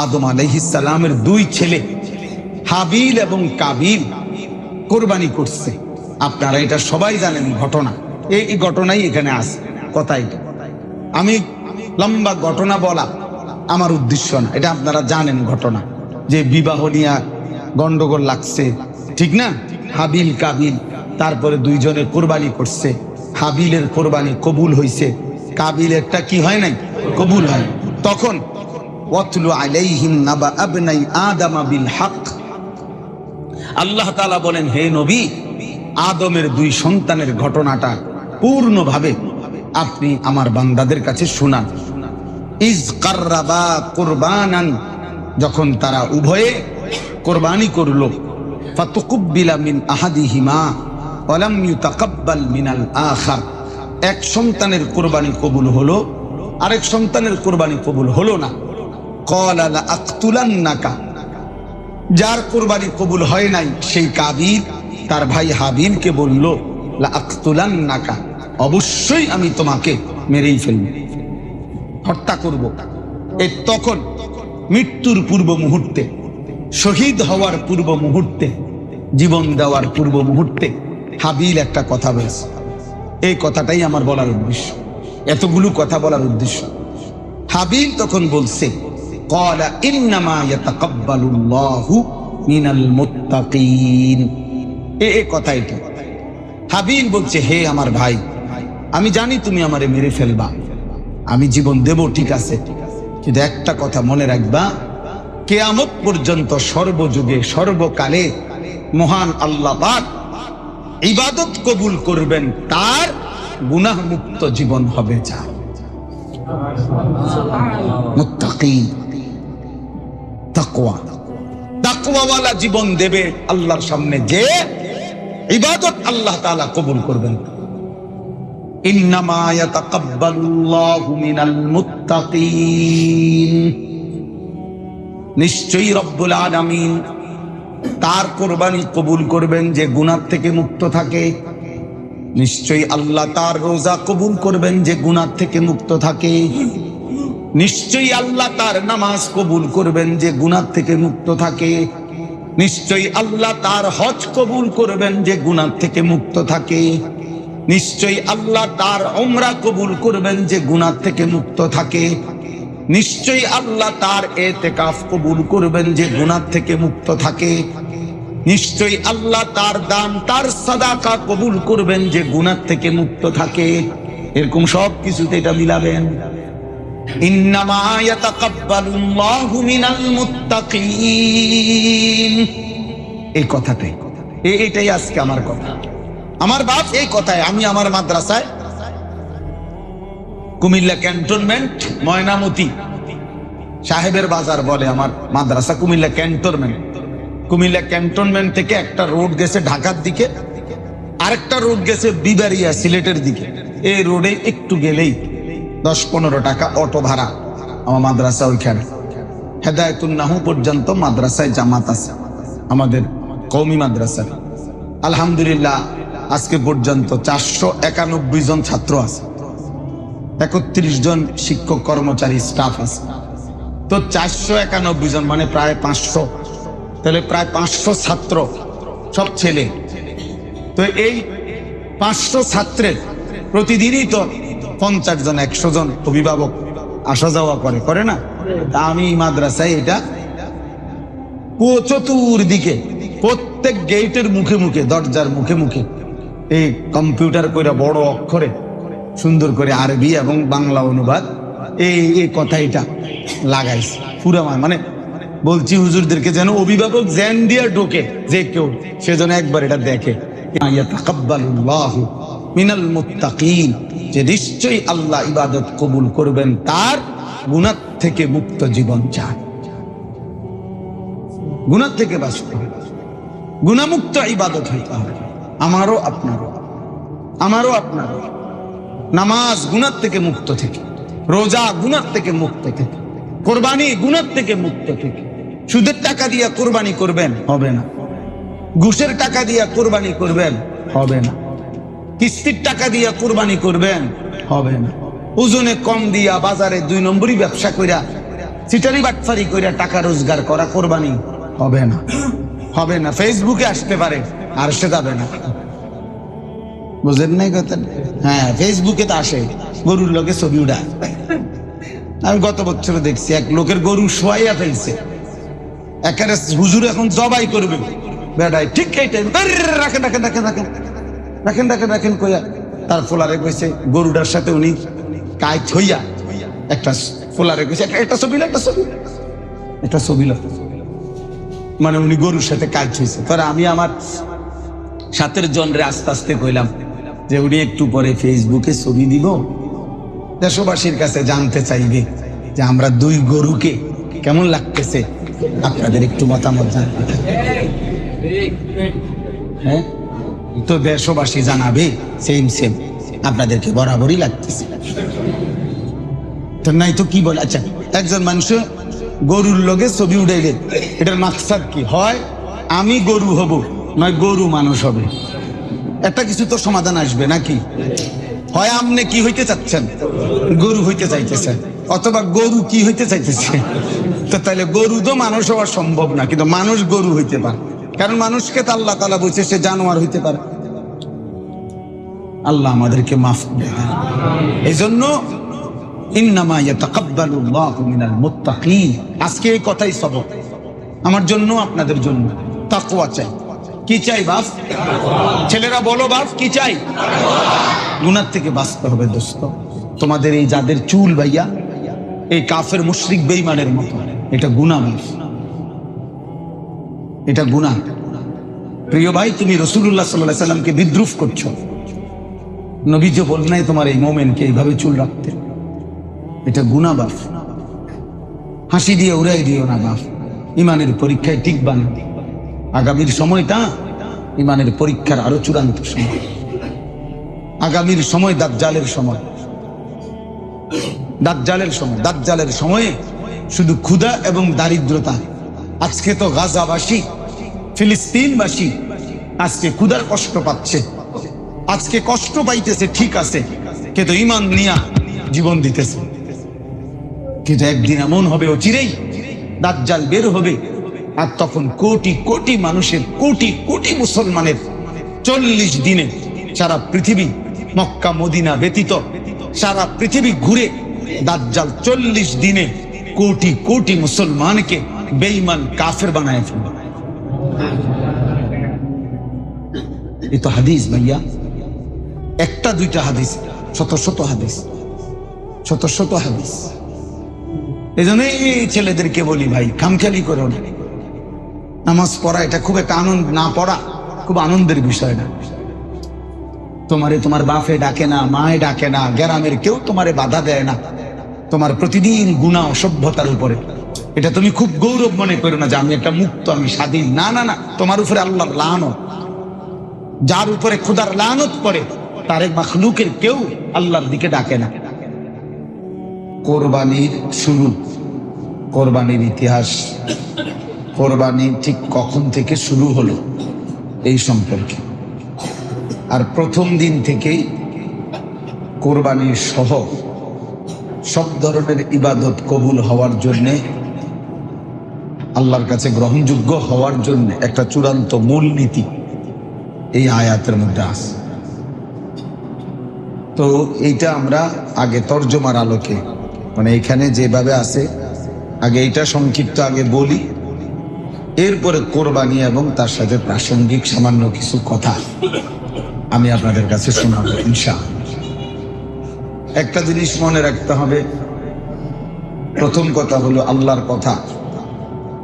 আদম আলাইহিস সালামের দুই ছেলে হাবিল এবং কাবিল কোরবানি করছে। আপনারা এটা সবাই জানেন ঘটনা, এই ঘটনাই এখানে আছে। কথা এটা আমি লম্বা ঘটনা বলা আমার উদ্দেশ্য না, এটা আপনারা জানেন ঘটনা, যে বিবাহ নিয়ে গন্ডগোল লাগছে, ঠিক না? হাবিল কাবিল, তারপরে দুইজনে কোরবানি করছে। হাবিলের কোরবানি কবুল হয়েছে, কাবিলেরটা কি হয় নাই? কবুল হয়। তখন ওয়াতলু আলাইহিম নাবা আবনাই আদম বিল হক, আল্লাহ তাআলা বলেন, হে নবী, আদমের দুই সন্তানের ঘটনাটা পূর্ণভাবে আপনি আমার বান্দাদের কাছে শোনান। ইজ কাররাবা কুরবানান, যখন তারা উভয়ে কোরবানি করলো, ফাতুকুব্বিলা মিন আহাদিহিমা ওয়া লাম ইউতাকাব্বাল মিনাল আখার, এক সন্তানের কোরবানি কবুল হলো, আরেক সন্তানের কোরবানি কবুল হলো না। ক্বালা লা আকতুলান্নাকা, যার কোরবানি কবুল হয় নাই সেই কাবিল তার ভাই হাবিলকে বলল, লা আকতুলান্নাকা, অবশ্যই আমি তোমাকে মেরেই ফেলব, হত্যা করব। এই তখন মৃত্যুর পূর্ব মুহূর্তে, শহীদ হওয়ার পূর্ব মুহূর্তে, জীবন দেওয়ার পূর্ব মুহূর্তে হাবিল একটা কথা বলেছে। এই কথাটাই আমার বলার উদ্দেশ্য, এতগুলো কথা বলার উদ্দেশ্য। হাবিল তখন বলছে, ক্বালা ইন্নামা ইয়াতাকাব্বালুল্লাহু মিনাল মুত্তাকিন, এই কথা এটা। হাবিল বলছে, হে আমার ভাই, আমি জানি তুমি আমারে মেরে ফেলবা, আমি জীবন দেব, ঠিক আছে, কিন্তু একটা কথা মনে রাখবা, কিয়ামত পর্যন্ত সর্বযুগে সর্বকালে মহান আল্লাহ পাক ইবাদত কবুল করবেন, তার গুনাহ মুক্ত জীবন হবে যা মুত্তাকিন, তাকওয়া, তাকওয়াওয়ালা জীবন দেবে আল্লাহর সামনে, যে ইবাদত আল্লাহ তাআলা কবুল করবেন। ইন্নামা ইয়াতাকাব্বালুল্লাহু মিনাল মুত্তাকিন, নিশ্চয়ই রব্বুল আলামিন তার কোরবানি কবুল করবেন যে গুনাহ থেকে মুক্ত থাকে। নিশ্চয়ই আল্লাহ তার রোজা কবুল করবেন যে গুনাহ থেকে মুক্ত থাকে। নিশ্চয়ই আল্লাহ তার নামাজ কবুল করবেন যে গুনাহ থেকে মুক্ত থাকে। নিশ্চয়ই আল্লাহ তার হজ কবুল করবেন যে গুনাহ থেকে মুক্ত থাকে। নিশ্চয়ই আল্লাহ তার উমরা কবুল করবেন যে গুনাহ থেকে মুক্ত থাকে। নিশ্চয়ই আল্লাহ তার ইতিকাফ কবুল করবেন যে গুনাহ থেকে মুক্ত থাকে। নিশ্চয়ই আল্লাহ তার দান, তার সাদাকা কবুল করবেন যে গুনাহ থেকে মুক্ত থাকে। এরকম সব কিছুতে এটা মিলাবেন। ইন্নামা ইয়াতাকাব্বালুল্লাহু মিনাল মুত্তাকিন, এই কথাটাই, এটাই আজকে আমার কথা। আমার বাপ এই কথায়, আমি আমার মাদ্রাসায় কুমিল্লা ক্যান্টনমেন্ট ময়নামতি সাহেবের বাজার বলে আমার মাদ্রাসা, কুমিল্লা ক্যান্টনমেন্ট। কুমিল্লা ক্যান্টনমেন্ট থেকে একটা রোড গেছে ঢাকার দিকে, আরেকটা রোড গেছে বিবারিয়া সিলেটের দিকে। এই রোডে একটু গেলেই 10-15 টাকা অটো ভাড়া। আমার মাদ্রাসা ওইখানে হেদায়েতুন নাহু পর্যন্ত মাদ্রাসায় জামাত আছে, আমাদের কওমি মাদ্রাসা। আলহামদুলিল্লাহ আজকে পর্যন্ত 491 জন ছাত্র আছে, 31 জন শিক্ষক কর্মচারী স্টাফ আছে। তো 491 জন মানে প্রায় 500, তাহলে প্রায় 500 ছাত্র, সব ছেলে। তো এই 500 ছাত্রের প্রতিদিনই তো 50 জন 100 জন অভিভাবক আসা যাওয়া করে না? আমি মাদ্রাসায় এটা চতুর্দিকে প্রত্যেক গেটের মুখে মুখে, দরজার মুখে মুখে এই কম্পিউটার করে বড় অক্ষরে সুন্দর করে আরবি এবং বাংলা অনুবাদ এই কথা এটা লাগাইছে পুরা। মানে বলছি হুজুরদেরকে যেন অভিভাবক জ্ঞান দিয়ে ঢোকে, যে কেউ সেজন্য একবার এটা দেখে। ইয়াতাকাব্বালুল্লাহু মিনাল মুত্তাকিন, যে নিশ্চয়ই আল্লাহ ইবাদত কবুল করবেন তার গুনাহ থেকে মুক্ত জীবন চান। গুনাহ থেকে বাঁচতে হবে, গুনাহমুক্ত ইবাদত হইতে হবে। আমারও আপনারও। নামাজ গুনাহ থেকে মুক্ত থেকে, রোজা গুনাহ থেকে মুক্ত থেকে, কোরবানি গুনাহ থেকে মুক্ত থেকে। সুদের টাকা দিয়ে কোরবানি করবেন, হবে না। ঘুষের টাকা দিয়ে কোরবানি করবেন, হবে না। কিস্তির টাকা দিয়ে কোরবানি করবেন, হবে না। ওজনে কম দিয়া বাজারে 2 নম্বরই ব্যবসা কইরা চিটারি বাটফারি করে টাকা রোজগার করা কোরবানি হবে না, হবে না। ফেসবুকে আসতে পারে, আর সে যাবে না। বুঝেন নাই কথা? হ্যাঁ, ফেসবুকে তো আসে, গরুর লোকে ছবি উঠায়। আমি গত বছর দেখছি এক লোকের গরু শোয়াইয়া ফেলছে, একেবারে হুজুর এখন জবাই করবে বেড়ায়, ঠিক এই টাইম রাখেন রাখেন রাখেন রাখেন রাখেন রাখেন রাখেন কইয়া তার ফোলারে কইছে, গরুটার সাথে উনি কাইট হইয়া একটা ফোলারে কইছে একটা ছবি লো, একটা ছবি, একটা ছবি লো। মানে উনি গরুর সাথে কাইট হয়েছে। পরে আমি আমার সাথের জনরে আস্তে আস্তে কইলাম যে উনি একটু পরে ফেসবুকে ছবি দিব, দেশবাসীর কাছে জানতে চাইবে যে আমরা দুই গরুকে কেমন লাগতেছে, আপনাদের একটু মতামত জানতে। হ্যাঁ, তো দেশবাসী জানাবে সেম সেম আপনাদেরকে বরাবরই লাগতেছে। তো নাই তো কি বলে? আচ্ছা, একজন মানুষ গরুর লগে ছবি উঠাইলে এটার মাকসাদ কি হয়? আমি গরু হব, নয় গরু মানুষ হবে। একটা কিছু তো সমাধান আসবে নাকি? হয় আপনি কি হইতে চাচ্ছেন, গরু হইতে চাইতেছেন, অথবা গরু কি হইতে চাইতেছে। তো তাহলে গরু তো মানুষ হওয়া সম্ভব না, কিন্তু মানুষ গরু হইতে পারে। কারণ মানুষকে তো আল্লাহ তাআলা বলছে সে জানোয়ার হইতে পারে। আল্লাহ আমাদেরকে মাফ করে দেন। এই জন্য ইন্নামা ইয়াতাকাব্বালুল্লাহু মিনাল মুত্তাকিন। আজকে এই কথাই সবক আমার জন্য, আপনাদের জন্য। তাকওয়া চাই। কি চাই বাপ? ছেলেরা বলো বাপ, কি চাই? গুনাহ থেকে বাঁচতে হবে দোস্ত। তোমাদের এই যাদের চুল ভাইয়া, এই কাফের মুশরিক বেঈমানের মতো, এটা গুনাহ বাপ, এটা গুনাহ। প্রিয় ভাই, তুমি রাসূলুল্লাহ সাল্লাল্লাহু আলাইহি সাল্লামকে বিদ্রুপ করছো। নবীজি বল নাই তোমার এই মোমেনকে এইভাবে চুল রাখতে, এটা গুনাহ বাপ। হাসি দিয়ে উড়াই দিও না বাপ। ইমানের পরীক্ষায় টিকবা না। আগামীর সময়টা ইমানের পরীক্ষার আরো চূড়ান্ত সময়। আগামীর সময় দাজ্জালের সময়, দাজ্জালের সময়। দাজ্জালের সময়ে শুধু ক্ষুধা এবং দারিদ্রতা। আজকে তো গাজাবাসী, ফিলিস্তিনবাসী আজকে ক্ষুধার কষ্ট পাচ্ছে, আজকে কষ্ট পাইতেছে, ঠিক আছে, কিন্তু ঈমান নিয়া জীবন দিতেছে। কিন্তু একদিন এমন হবে, অচিরেই দাজ্জাল বের হবে, আর তখন কোটি কোটি মানুষের, কোটি কোটি মুসলমানের 40 দিনে সারা পৃথিবী, মক্কা মদিনা ব্যতীত সারা পৃথিবী ঘুরে দাজ্জাল 40 দিনে কোটি কোটি মুসলমানকে বেঈমান কাফের বানায় ফেলবে। এই তো হাদিস ভাইয়া, একটা দুইটা হাদিস, শত শত হাদিস, শত শত হাদিস। এই জন্য এই ছেলেদেরকে বলি ভাই, খামখেয়ালি করো না। নামাজ পড়া এটা খুব একটা আনন্দ, না পড়া খুব আনন্দের বিষয় না। তোমারে তোমার বাপে ডাকে না, মায়ে ডাকে না, গ্রামের কেউ তোমারে বাধা দেয় না, তোমার প্রতিদিন গুনাহ অসভ্যতার উপরে। এটা তুমি খুব গৌরব মনে করো না যে আমি একটা মুক্ত, আমি স্বাধীন। না না না, তোমার উপরে আল্লাহর লানত। যার উপরে খোদার লানত পড়ে তার এক মাখলুকের কেউ আল্লাহর দিকে ডাকে না। কোরবানির শুরু, কোরবানির ইতিহাস, কোরবানি ঠিক কখন থেকে শুরু হলো এই সম্পর্কে। আর প্রথম দিন থেকেই কোরবানির সহ সব ধরনের ইবাদত কবুল হওয়ার জন্যে, আল্লাহর কাছে গ্রহণযোগ্য হওয়ার জন্য একটা চূড়ান্ত মূল নীতি এই আয়াতের মধ্যে আছে। তো এইটা আমরা আগে তর্জমার আলোকে, মানে এখানে যেভাবে আছে, আগে এটা সংক্ষিপ্ত আগে বলি, এরপরে কোরবানি এবং তার সাথে প্রাসঙ্গিক সামান্য কিছু কথা আমি আপনাদের কাছে শোনাবো ইনশাআল্লাহ। একটা জিনিস মনে রাখতে হবে, প্রথম কথা হলো আল্লাহর কথা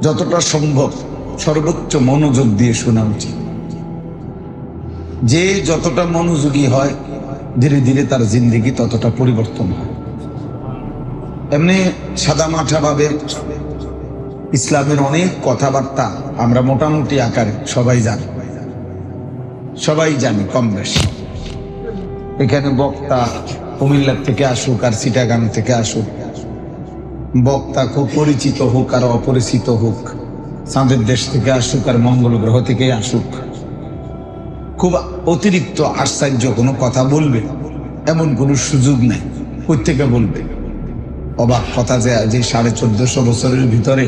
যতটা সম্ভব সর্বোচ্চ মনোযোগ দিয়ে শোনা উচিত। যে যতটা মনোযোগী হয় ধীরে ধীরে তার জিন্দেগি ততটা পরিবর্তন হয়। এমনি সাদামাঠা ভাবে ইসলামের অনেক কথাবার্তা আমরা মোটামুটি আকারে সবাই জানি কম বেশি। এখানে বক্তা কুমিল্লা থেকে আসুক আর চিটাগাং থেকে আসুক, বক্তা খুব পরিচিত হোক আর অপরিচিত হোক, চাঁদের দেশ থেকে আসুক আর মঙ্গল গ্রহ থেকে আসুক, খুব অতিরিক্ত আশ্চর্য কোনো কথা বলবে এমন কোনো সুযোগ নেই। প্রত্যেকে বলবে, অবাক কথা যে 1450 বছরের ভিতরে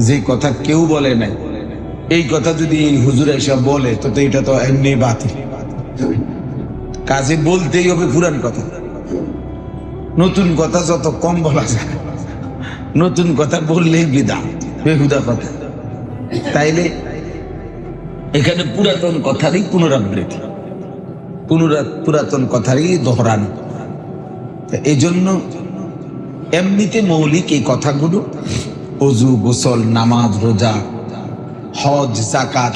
যে কথা কেউ বলে নাই, এই কথা যদি এই হুজুর এসব বলে তো এটা তো এমনি বাতিল। কাজে বলতেই হবে পুরান কথা। নতুন কথা যত কম বলা যায়, নতুন কথা বললেই বিদআত, বেহুদা কথা। তাইলে এখানে পুরাতন কথারই পুনরাবৃত্তি, পুরাতন কথারই দোহরানো। এই জন্য এমনিতে মৌলিক এই কথাগুলো ওযু, গোসল, নামাজ, রোজা, হজ, যাকাত,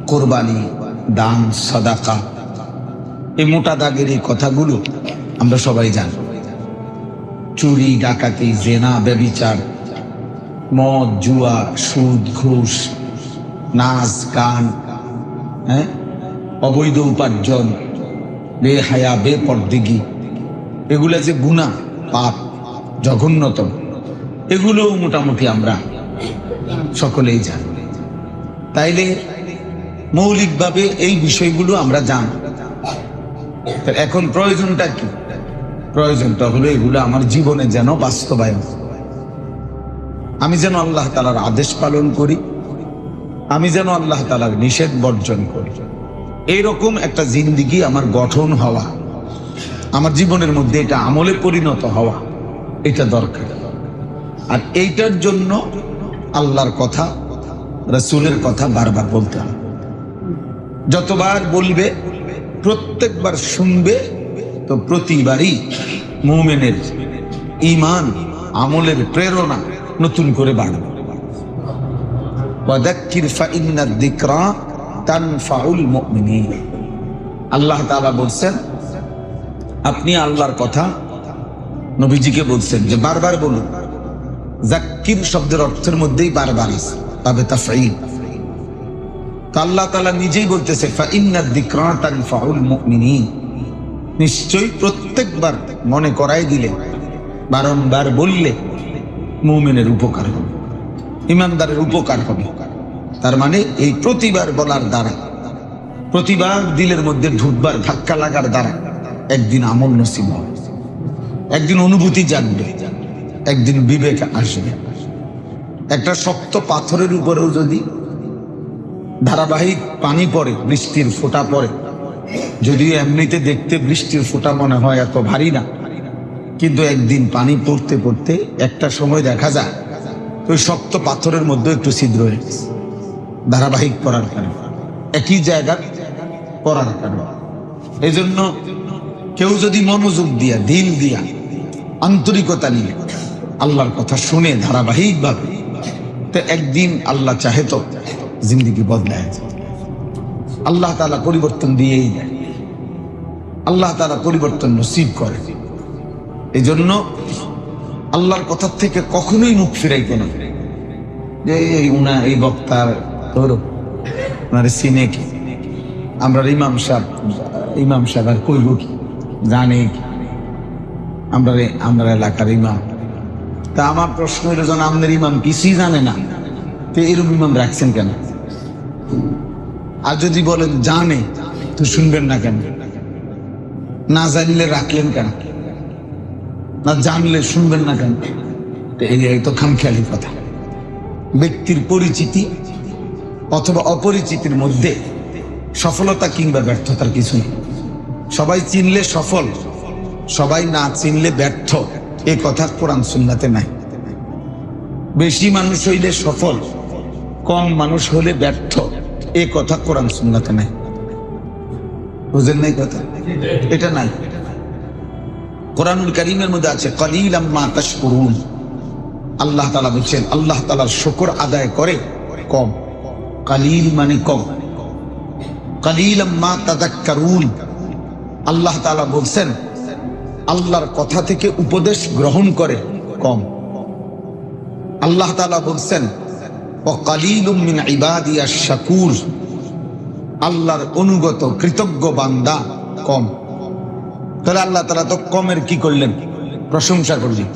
কোরবানি, দান, সাদাকা, এই মোটা দাগের এই কথাগুলো আমরা সবাই জানি। চুরি, ডাকাতি, জেনা, ব্যভিচার, মদ, জুয়া, সুদ, ঘুষ, নাচ, গান, অবৈধ উপার্জন, বেহায়া, বেপরদিগি, এগুলা যে গুনাহ, পাপ, জঘন্যতম, এগুলো মোটামুটি আমরা সকলেই জানি। তাইলে মৌলিকভাবে এই বিষয়গুলো আমরা জানি। এখন প্রয়োজনটা কি? প্রয়োজনটা হলো এগুলো আমার জীবনে যেন বাস্তবায়ন, আমি যেন আল্লাহ তাআলার আদেশ পালন করি, আমি যেন আল্লাহ তাআলার নিষেধ বর্জন করি। এইরকম একটা জিন্দেগি আমার গঠন হওয়া, আমার জীবনের মধ্যে এটা আমলে পরিণত হওয়া, এটা দরকার। আর এইটার জন্য আল্লাহর কথা, রাসূলের কথা বারবার বলতে হবে। যতবার বলবে, প্রত্যেকবার শুনবে, তো প্রতিবারই মুমিনের ঈমান, আমলের প্রেরণা নতুন করে বাড়বে। ওয়াদাক্কির ফাইন্নাদ যিকরা তানফাউল মুমিনিন। আল্লাহ তাআলা বলছেন, আপনি আল্লাহর কথা নবীজিকে বলছেন যে বারবার বলুন। যাক্কির শব্দের অর্থের মধ্যেই বারবার আছে, তবে তাফঈল। তো আল্লাহ তাআলা নিজেই বলতেছে ফাইন্নাদ যিকরা তানফাউল মুমিনিন, নিশ্চয়ই প্রত্যেকবার মনে করাই দিলে, বারংবার বললে মুমিনের উপকার হবে, ঈমানদারের উপকার হবে। তার মানে এই প্রতিবার বলার দ্বারা, প্রতিবার দিলের মধ্যে ঢুকবার, ধাক্কা লাগার দ্বারা একদিন আমল নসিব হবে, একদিন অনুভূতি জাগবে, একদিন বিবেক আসবে। একটা শক্ত পাথরের উপরেও যদি ধারাবাহিক পানি পড়ে, বৃষ্টির ফোঁটা পড়ে, যদিও এমনিতে দেখতে বৃষ্টির ফোঁটা মনে হয় এত ভারী না, কিন্তু একদিন পানি পড়তে পড়তে একটা সময় দেখা যায় ওই শক্ত পাথরের মধ্যে একটু ছিদ্র হয়ে গেছে, ধারাবাহিক পড়ার কারণে, একই জায়গা পড়ার কারণে। এই জন্য কেউ যদি মনোযোগ দিয়া, দিল দিয়া, আন্তরিকতা নিয়ে আল্লাহর কথা শুনে ধারাবাহিক ভাবে, তো একদিন আল্লাহ চাহে তো জিন্দেগি বদলায় যায়। আল্লাহ তাআলা পরিবর্তন দিয়েই দেয়, আল্লাহ তাআলা পরিবর্তন নসিব করে। এই জন্য আল্লাহর কথার থেকে কখনোই মুখ ফিরাইতে না, যে এই বক্তার ধরো ওনারে চিনে কি, আমরা ইমাম সাহেব আর কইব কি, জানে কি আমরা এলাকার ইমাম। তা আমার প্রশ্ন হইল, যেন আমাদের ইমাম কিছুই জানে না, তো এরকম ইমাম রাখছেন কেন? আর যদি বলেন জানে, তো শুনবেন না কেন? না জানলে রাখলেন কেন? না জানলে শুনবেন না কেন? এই তো খামখেয়ালি কথা। ব্যক্তির পরিচিতি অথবা অপরিচিতির মধ্যে সফলতা কিংবা ব্যর্থতার কিছু নেই। সবাই চিনলে সফল, সবাই না চিনলে ব্যর্থ, এ কথা কোরআন সুন্নাতে নাই। বেশি মানুষ হইলে সফল, কম মানুষ হলে ব্যর্থ, এ কথা কোরআন সুন্নাতে নাই। বুঝেন নাই কথা? এটা নাই। কোরআনুল কারীমের মধ্যে আছে কালিলাম মা তাশকুরুন। আল্লাহ তাআলা বলছেন আল্লাহ তাআলার শুকর আদায় করে কম। কালিল মানে কম। কালিলাম মা তাযাক্কারুন। আল্লাহ তাআলা বলছেন আল্লাহর কথা থেকে উপদেশ গ্রহণ করে কম। আল্লাহ তাআলা বলছেন ওয়া কালিলুম মিন ইবাদিয়াশ শাকুর। আল্লাহর অনুগত কৃতজ্ঞ বান্দা কম। তাহলে আল্লাহ তাআলা তো কমের কি করলেন? প্রশংসা করলেন।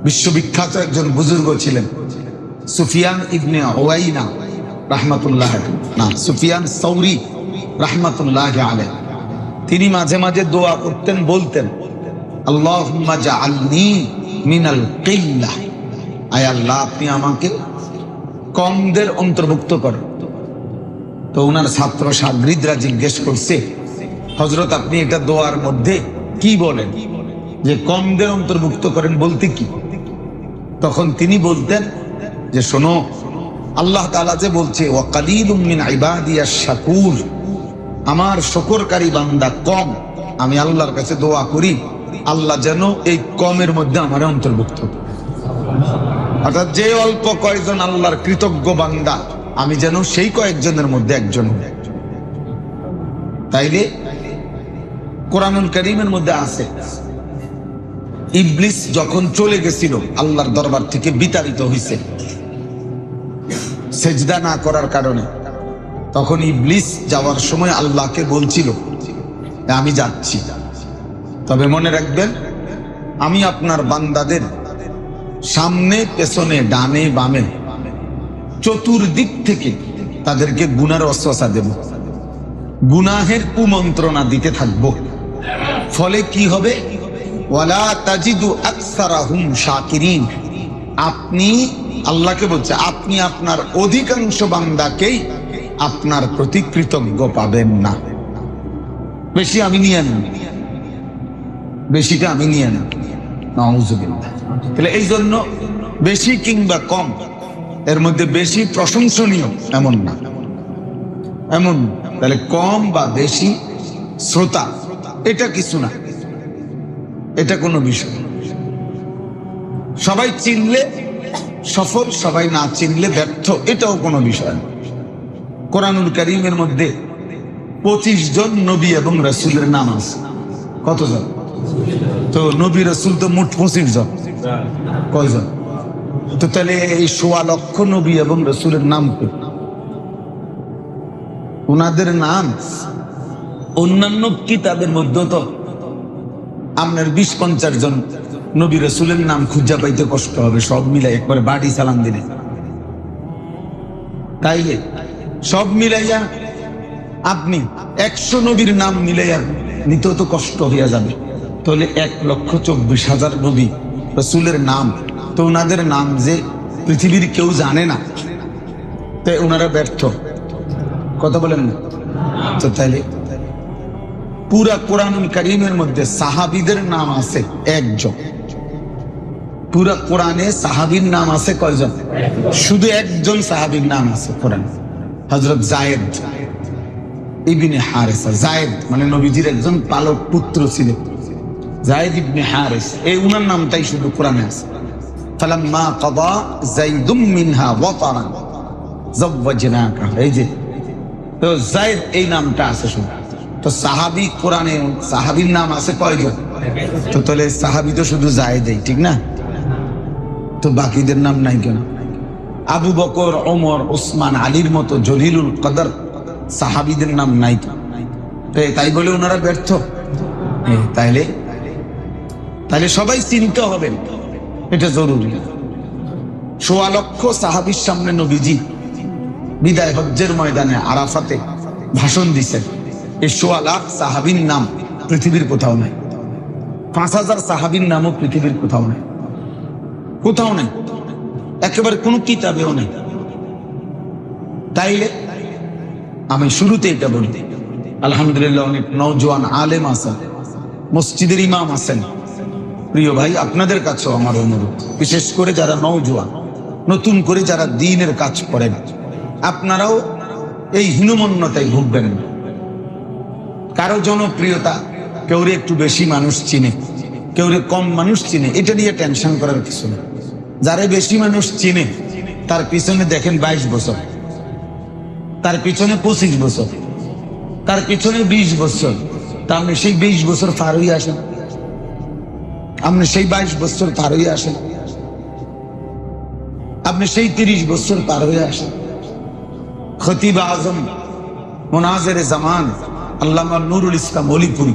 বিশ্ববিখ্যাত একজন বুজুর্গ ছিলেন সুফিয়ান ইবনে উয়াইনা রাহমাতুল্লাহ, না সুফিয়ান সাউরি রাহমাতুল্লাহ আলাইহি। তিনি মাঝে মাঝে দোয়া করতেন, বলতেন আল্লাহুম্মা জাআলনি মিনাল কিল্লাহ, আয় আল্লাহ আপনি আমাকে কমদের অন্তর্ভুক্ত করেন। তো ওনার ছাত্র শাগরিদরা জিজ্ঞেস করছে, হযরত আপনি এটা দোয়ার মধ্যে কি বলেন যে কমদের অন্তর্ভুক্ত করেন বলতে কি? তখন তিনি বলতেন যে শোনো, আল্লাহ তাআলা যে বলছে ওয়া কালিলুম মিন ইবাদিয়াশ শাকুর, আমার শুকরকারী বান্দা কম, আমি আল্লাহর কাছে দোয়া করি আল্লাহ যেন এই কমের মধ্যে আমার অন্তর্ভুক্ত, অর্থাৎ যে অল্প কয়েকজন আল্লাহর কৃতজ্ঞ বান্দা আমি যেন সেই কয়েকজনের মধ্যে একজন হই। তাইলে কোরআনুল কারীমের মধ্যে আছে ইবলিস যখন চলে গেছিল আল্লাহর দরবার থেকে বিতাড়িত হয়েছে সেজদা না করার কারণে, তখন ইবলিস যাওয়ার সময় আল্লাহকে বলছিল আমি যাচ্ছি, তবে মনে রাখবেন আমি আপনার বান্দাদের সামনে পেছনে ডানে বামে চতুর্দিক থেকে তাদেরকে গুনার ওয়াসওয়াসা দেব, গুনাহের কুমন্ত্রণা দিতে থাকব। ফলে কি হবে? ওয়ালা তাজিদু আকসারাহুম শাকিরিন, আপনি আল্লাহকে বলছে আপনি আপনার অধিকাংশ বান্দাকেই আপনার প্রতি কৃতজ্ঞ পাবেন না। বেশি আমি নিয়ে নেন, বেশিটা আমি নিয়ে নেন, নাউযুবিল্লাহ। তাহলে এই জন্য বেশি কিংবা কম এর মধ্যে বেশি প্রশংসনীয় এমন না, এমন তাহলে কম বা বেশি শ্রোতা এটা কিছু না, এটা কোনো বিষয়। সবাই চিনলে সফল, সবাই না চিনলে ব্যর্থ, এটাও কোনো বিষয় না। কোরআনুল কারীমের মধ্যে 25 জন নবী এবং রাসূলের নাম আছে। কতজন? তো নবী রাসূল তো মোট 25 জন, কয়জন? তো তাহলে এই 1.25 লক্ষ নবী এবং রাসূলের নাম কি? ওনাদের নাম অন্যান্য কিতাবের মধ্যে তো আপনার 20-50 জন নবী রাসূলের নাম খুঁজে পাইতে কষ্ট হবে, সব মিলাই একবারে বাড়ি সালাম দিলে। তাইলে সব মিলাইয়া আপনি 100 নবীর নাম মিলাইয়া নিতেও তো কষ্ট হইয়া যাবে। তাহলে 1,24,000 নবী রাসূলের নাম, তো ওনাদের নাম যে পৃথিবীর কেউ জানে না, তাই ওনারা ব্যর্থ, কথা বলেন না? তো তাইলে পুরা কোরআনুল কারীমের মধ্যে সাহাবীদের নাম আছে 1 জন। পুরা কোরআনে সাহাবীর নাম আছে কয়জন? শুধু 1 জন সাহাবীর নাম আছে কোরআনে, হযরত যায়েদ ইবনে হারেসা। যায়েদ মানে নবীজির একজন পালক পুত্র ছিলেন, যায়েদ ইবনে হারেস, এই উনার নামটাই শুধু কোরআনে আছে। ফালাম্মা কাদা যায়েদুম মিনহা ওয়াতারান যাওয়াজনাকা, এই যে তো যায়েদ এই নামটা আছে শুধু। তো সাহাবী কোরআনে সাহাবীর নাম আছে কয়জন? তো তাহলে সাহাবী তো শুধু যায়েদই, ঠিক না? তো বাকিদের নাম নাই কেন? আবু বকর, ওমর, ওসমান, আলীর মতো জলিলুল কদর সাহাবীদের নাম নাই তো, তাই বলে ওনারা ব্যর্থ? তাইলে তাইলে সবাই চিনতে হবে, এটা জরুরি। 1.25 লক্ষ সাহাবীর সামনে নবীজি বিদায় হজ্জের ময়দানে আরাফাতে ভাষণ দিচ্ছেন। এই 1.25 লাখ সাহাবীর নাম পৃথিবীর কোথাও নাই। 5000 সাহাবীর নামও পৃথিবীর কোথাও নাই, কোথাও নাই, একেবারে কোনো কিতাবেও নেই। তাইলে আমি শুরুতে এটা বলি, আলহামদুলিল্লাহ অনেক নওজোয়ান আলেম আছেন, মসজিদের ইমাম আছেন। প্রিয় ভাই, আপনাদের কাছেও আমার অনুরোধ, বিশেষ করে যারা নওজোয়ান, নতুন করে যারা দ্বীনের কাজ করেন, আপনারাও এই হীনমন্যতায় ভুগবেন না। কারো জনপ্রিয়তা, কেউরে একটু বেশি মানুষ চিনে, কেউরে কম মানুষ চিনে, এটা নিয়ে টেনশন করার কিছু না। যারা বেশি মানুষ চিনে তার পিছনে দেখেন 22 বছর, তার পিছনে 25 বছর, তার পিছনে 20 বছর, তা আপনি সেই 20 বছর পার হয়ে আসেন, আপনি সেই 22 বছর পার হয়ে আসেন, আপনি সেই 30 বছর পার হয়ে আসেন। খতিব আজম মুনাজির জামান আল্লামা নুরুল ইসলাম অলিপুরি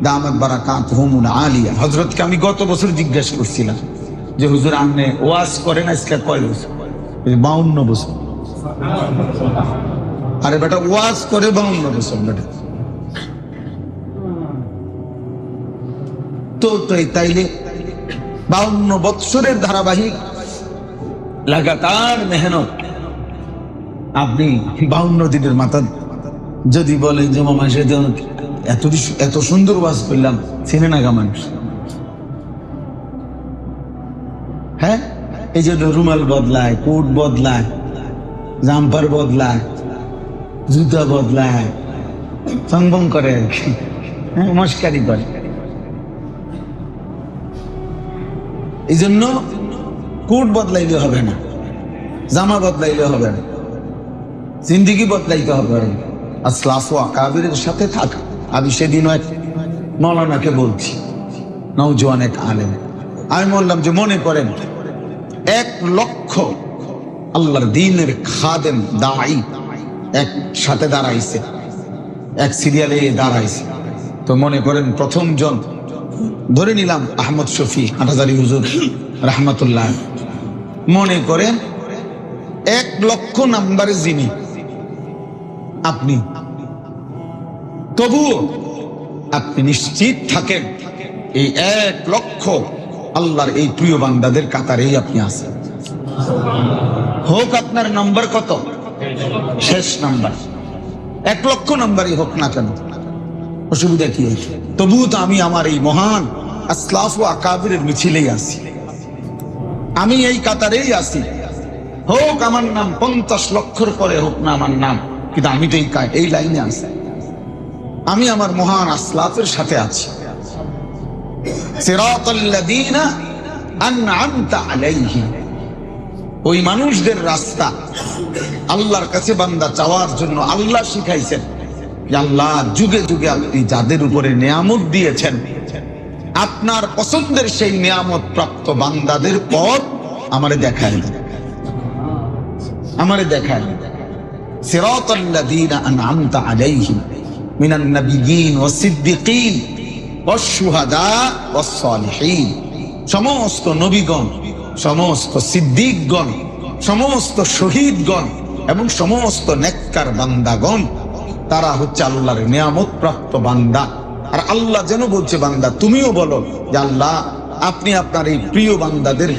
দামাত বারাকাতুহুমুল আলিয়া, হযরতকে আমি গত বছর জিজ্ঞাসা করছিলাম যে হুজুর আপনি ওয়াজ করেন আজকে কয় বছর? 52 বছর। আরে বেটা ওয়াজ করে 52 বছর বেটা। তো তাইলে 52 বৎসরের ধারাবাহিক লাগাতার মেহনত, আপনি 52 দিনের মাথা যদি বলেন যে মামা সেদিন এত সুন্দর ওয়াজ করলাম, চেনে না গা মানুষ। হ্যাঁ, এই যে রুমাল বদলায়, কোট বদলায়, জাম্পার বদলায়, জুতা বদলায়, সংবং করে, মস্কারি করে। এই জন্য কোট বদলাইলে হবে না, জামা বদলাইলে হবে না, জিন্দিগি বদলাইতে হবে। আসলাফ ও আকাবিরের সাথে থাকা। আমি সেদিনও এক মৌলানাকে বলছি, নওজোয়ান এক আলেম, আমি বললাম যে মনে করেন 1 লক্ষ আল্লাহর দ্বীনের খাদেম দাঈ একসাথে দাঁড়াইছে, এক সিরিয়ালে দাঁড়াইছে। তো মনে করেন প্রথম জন ধরে নিলাম আহমদ শফি হাটহাজারী হুজুর রাহমাতুল্লাহ। মনে করেন 1 লক্ষ নাম্বারে যিনি, আপনি, তবুও আপনি নিশ্চিত থাকেন এই 1 লক্ষ আল্লাহর এই প্রিয় বান্দাদের কাতারেই আপনি আছেন। হোক আপনার নাম্বার কত, শেষ নাম্বার, 1 লক্ষ নাম্বারই হোক না কেন, অসুবিধা কি হয়েছে? তবুও তো আমি আমার এই মহান আসলাফ ও আকাবিরের মিছিলেই আছি, আমি এই কাতারেই আছি। হোক আমার নাম 50 লক্ষর পরে হোক না আমার নাম, কিন্তু আমি তো এই লাইনে আছি, আমি আমার মহান আসলাফের সাথে আছি। সিরাতাল্লাযীনা আন'আমতা আলাইহিম, ওই মানুষদের রাস্তা। আল্লাহর কাছে বান্দা চাওয়ার জন্য আল্লাহ শিখাইছেন যে আল্লাহ যুগে যুগে আপনি যাদের উপরে নিয়ামত দিয়েছেন, আপনার পছন্দের সেই নিয়ামত প্রাপ্ত বান্দাদের পথ আমারে দেখায় দেন, আমারে দেখায় দেন। সিরাতাল্লাযীনা আন'আমতা আলাইহিম মিনান নাবিয়্যিন ওয়াস সিদ্দিকিন ওয়াস শুহাদা ওয়াস সালিহিন, সমস্ত নবীগণ, সমস্ত সিদ্দিকগণ, সমস্ত শহীদগণ এবং সমস্ত নেককার বান্দাগণ, তারা হচ্ছে আল্লাহর নিয়ামত প্রাপ্ত বান্দা। আর আল্লাহ যেন বলছে, বান্দা তুমিও বলো যে আল্লাহ আপনি আপনার এই প্রিয় বান্দাদের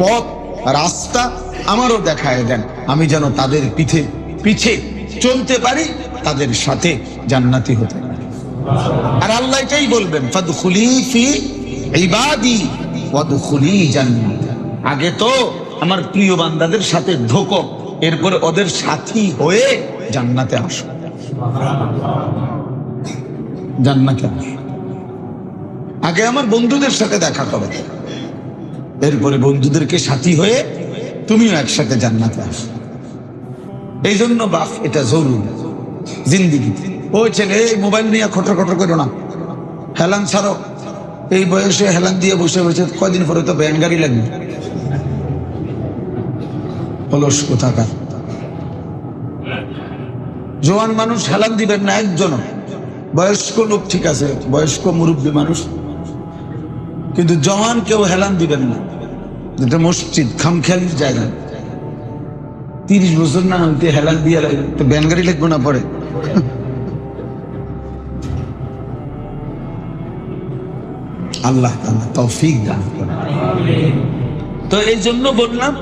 পথ রাস্তা আমারও দেখায় দেন, আমি যেন তাদের পিছে চলতে পারি, তাদের সাথে জান্নাতি হতে পারি। আর আল্লাহ এটাই বলবেন, ফাদখুলি ফি ইবাদি ওয়াদখুলি জান্নাত, আগে তো আমার প্রিয় বান্দাদের সাথে ঢোকো, এরপরে ওদের সাথী হয়ে জান্নাতে আসো, জান্নাতে আসো। আগে আমার বন্ধুদের সাথে দেখা করো, এরপরে বন্ধুদেরকে সাথী হয়ে তুমিও একসাথে জান্নাতে আসো। এই জন্য বাপ, এটা জরুরি জিন্দিগিতে। ওই ছেলে এই মোবাইল নিয়ে খটর খটর করো না, হেলান ছাড়ো। এই বয়সে হেলান দিয়ে বসে বসে কয়দিন পরে তো ব্যান গাড়ি লাগবে, অলস কোথাকার। জোয়ান মানুষ হেলান দিবেন না একজন, বয়স্ক লোক ঠিক আছে, বয়স্ক মুরব্বী মানুষ, কিন্তু জওয়ান কেউ হেলান দিবেন না। যেটা মসজিদ খামখেয়ালির জায়গা, 30 বছর না হইতে হেলান দিয়ে লাগবে তো ব্যান গাড়ি লাগবে না পরে। আল্লাহ তৌফিক দান করেন। তো এই জন্য বললাম,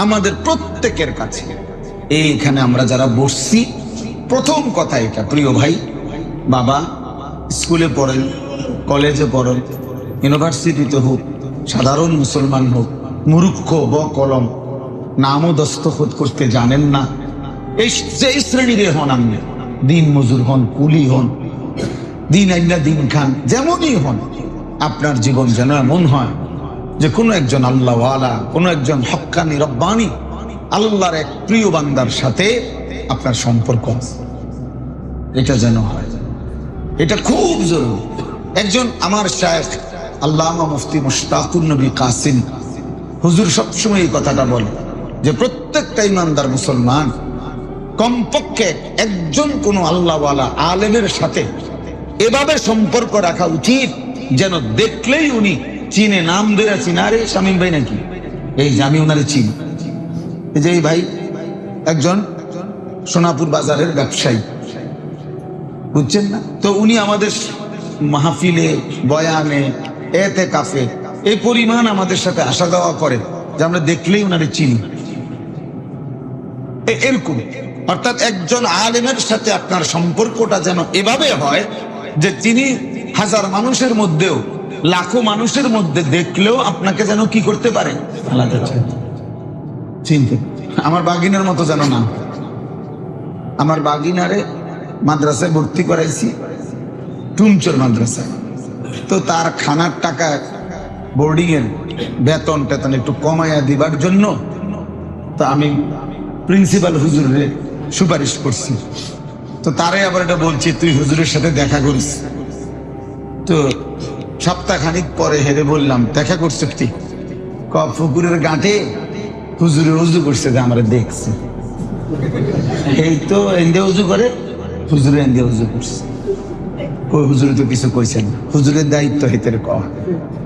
আমাদের প্রত্যেকের কাছে এইখানে আমরা যারা বসছি, প্রথম কথা এটা, প্রিয় ভাই, বাবা, স্কুলে পড়েন, কলেজে পড়েন, ইউনিভার্সিটিতে হোক, সাধারণ মুসলমান হোক, মূর্খ ব কলম, নামও দস্তখত করতে জানেন না, এই যে শ্রেণীর হন, আপনি দিন মজুর হন, কুলি হন, দিন আইনা দিন খান, যেমনই হন, আপনার জীবন যেন এমন হয় যে কোনো একজন আল্লাহওয়ালা, কোনো একজন হক্কানি রব্বানি আল্লাহর এক প্রিয় বান্দার সাথে আপনার সম্পর্ক আছে, এটা যেন হয়। এটা খুব জরুরি। একজন আমার শায়েখ আল্লামা মুফতি মুশতাকুর নবী কাসিম হুজুর সবসময় এই কথাটা বলে যে প্রত্যেকটা ইমানদার মুসলমান কমপক্ষে একজন কোনো আল্লাহওয়ালা আলেমের সাথে এভাবে সম্পর্ক রাখা উচিত যেন দেখলেই উনি চিনে, নাম ধরে চিনে, আরে শামীম ভাই নাকি, এই যে আমি ওনারে চিনি। এই যে এই ভাই একজন সোনাপুর বাজারের ব্যবসায়ী, বুঝছেন না? তো উনি আমাদের মাহফিলে, বয়ানে, এতেকাফে এই পরিমাণ আমাদের সাথে আসা যাওয়া করে যে আমরা দেখলেই ওনারে চিনি। এরকম অর্থাৎ একজন আলেমের সাথে আপনার সম্পর্কটা যেন এভাবে হয় যে তিনি হাজার মানুষের মধ্যেও, লাখো মানুষের মধ্যে দেখলেও আপনাকে যেন কি করতে পারে, আলাদা চিনতে। আমার বাগিনার মতো যেন না। আমার বাগিনারে মাদ্রাসায় ভর্তি করাইছি, টুমচোর মাদ্রাসায়। তো তার খানার টাকা, বোর্ডিং এর বেতন টেতন একটু কমাইয়া দিবার জন্য তো আমি প্রিন্সিপাল হুজুরে সুপারিশ করছি। তো তারে আবার এটা বলছি, তুই হুজুরের সাথে দেখা করিস। তো সপ্তাহখানিক পরে হেরে বললাম, দেখা করছে ঠিক পুকুরের ঘাটে হুজুরে উজু করছে, যে আমরা দেখছি। এই তো এন্দে উজু করে, হুজুরে এন্দে উজু করছে। কই হুজুরে তো কিছু কইছেন না। হুজুরের দায়িত্ব হেতের কওয়া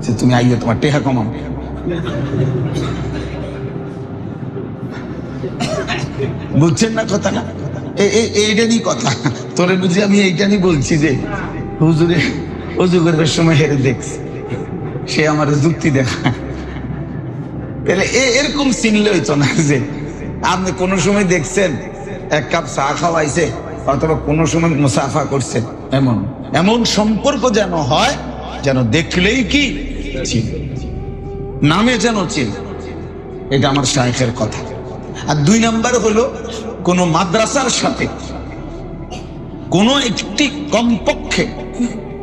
যে তুমি আইয়া তোমার টেহা কমাও। বুঝছেন না কথা? না এইটারই কথা। তোরে বুঝি আমি এইটারই বলছি যে হুজুরে উজু করবার সময় হেরে দেখছে, সে আমার যুক্তি দেখা। তাহলে এরকম চিনলে হইতো না যে আপনি কোনো সময় দেখছেন এক কাপ চা খাওয়াইছে অথবা কোনো সময় মুসাফা করছেন। এমন এমন সম্পর্ক যেন হয়, যেন দেখলেই কি চিন, নামে যেন চিন। এটা আমার শাইখের কথা। আর 2 নাম্বার হলো, কোন মাদ্রাসার সাথে কোন একটি, কমপক্ষে,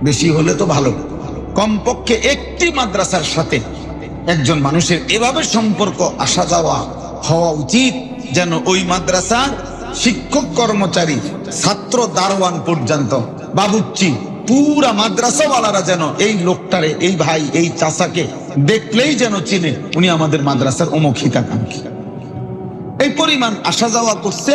বেশি হলে তো ভালো, কমপক্ষে একটি মাদ্রাসার সাথে একজন মানুষের এভাবে সম্পর্ক আসা যাওয়া হওয়া উচিত যেন ওই মাদ্রাসার শিক্ষক, কর্মচারী, ছাত্র, দারোয়ান পর্যন্ত, বাবুর্চি, পুরা মাদ্রাসাওয়ালারা যেন এই লোকটারে, এই ভাই, এই চাচাকে দেখলেই যেন চিনে উনি আমাদের মাদ্রাসার অমুক হিতাকাঙ্ক্ষী। এই পরিমাণ আসা যাওয়া করছে,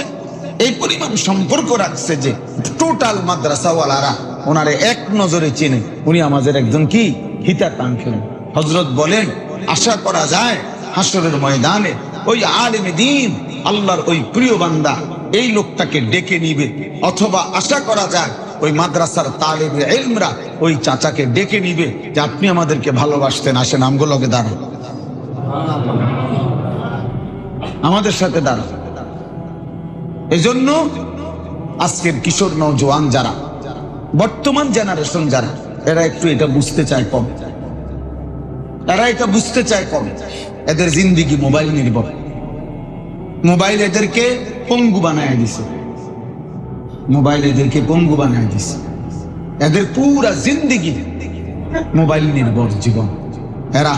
এই পরিমাণ সম্পর্ক রাখছে যে টোটাল মাদ্রাসাওয়ালারা ওনারে এক নজরে চিনে উনি আমাদের একজন কি হিতাকাঙ্ক্ষী। হযরত বলেন, আশা করা যায় হাসরের ময়দানে ওই আলেমে দ্বীন, আল্লাহর ওই প্রিয় বান্দা এই লোকটাকে ডেকে নিবে, অথবা আশা করা যায় ওই মাদ্রাসার তালেবে ইলমরা ওই চাচাকে ডেকে নিবে যে আপনি আমাদেরকে ভালোবাসতেন, আসেন আমগুলোকে দাঁড়ান, আমাদের সাথে দাঁড়ান। এজন্য আজকের কিশোর নওজোয়ান যারা, বর্তমান জেনারেশন যারা, এরা একটু এটা বুঝতে চায় কম। এরা এটা বুঝতে চায় কম। এদের জিন্দিগি মোবাইল নির্ভর। মোবাইল এদেরকে পঙ্গু বানায় দিছে। মোবাইল এদেরকে পঙ্গু বানায় দিছে। এদের পুরা জিন্দিগি মোবাইল নির্ভর জীবন। এরা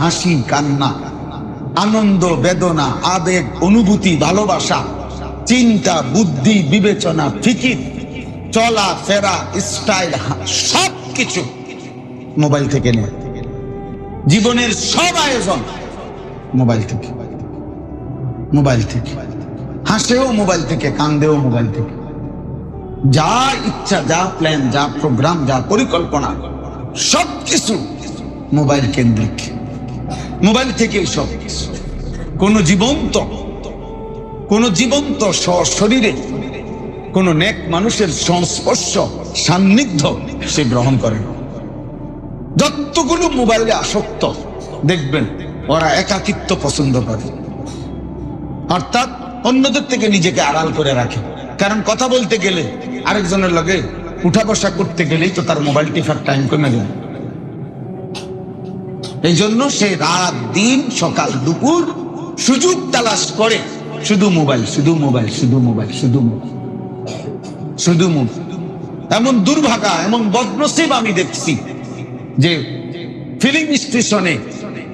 হাসি, কান্না, আনন্দ, বেদনা, আবেগ, অনুভূতি, ভালোবাসা, চিন্তা, বুদ্ধি, বিবেচনা, ফিকির, চলা ফেরা, স্টাইল, সবকিছু মোবাইল থেকে নেয়। জীবনের সব আয়োজন মোবাইল থেকে। মোবাইল থেকে হাসেও মোবাইল থেকে, কান্দেও মোবাইল থেকে। যা ইচ্ছা, যা প্ল্যান, যা প্রোগ্রাম, যা পরিকল্পনা, সবকিছু মোবাইল কেন্দ্রিক। মোবাইল থেকে সব কিছু। কোন জীবন্ত শরীরে কোন নেক মানুষের সংস্পর্শ, সান্নিধ্য সে গ্রহণ করে। যতগুলো মোবাইলে আসক্ত দেখবেন ওরা একাকিত্ব পছন্দ করে, অর্থাৎ অন্যদের থেকে নিজেকে আড়াল করে রাখে। কারণ কথা বলতে গেলে, আরেকজনের লগে উঠা বসা করতে গেলেই তো তার মোবাইল টিপার টাইম কমে যায়। এই জন্য সে রাত দিন, সকাল দুপুর সুযোগ তালাশ করে শুধু মোবাইল, শুধু মোবাইল, শুধু মোবাইল, শুধু মোবাইল, শুধু মোবাইল। এমন দুর্ভাগা, এমন বদনসিব আমি দেখছি যে ফিলিং স্টেশনে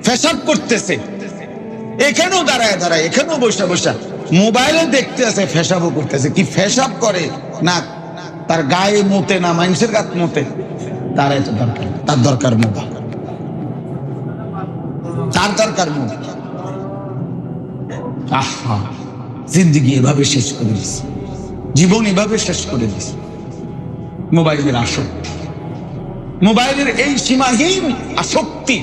পেশাব করতেছে, এখানেও দাঁড়ায় দাঁড়ায়, এখানেও বসে বসে মোবাইলে দেখতে আছে, পেশাবও করতেছে। কি পেশাব করে না তার গায়ে মতে, না মানুষের গাত মতে, তার এত দরকার, তার দরকার মোবাইল, তার দরকার মোবাইল। আহা, জিন্দিগি এভাবে শেষ করে দিছে, জীবন এভাবে শেষ করে দিছে মোবাইলের আসক্তি। মোবাইলের এই সীমাহীন আসক্তি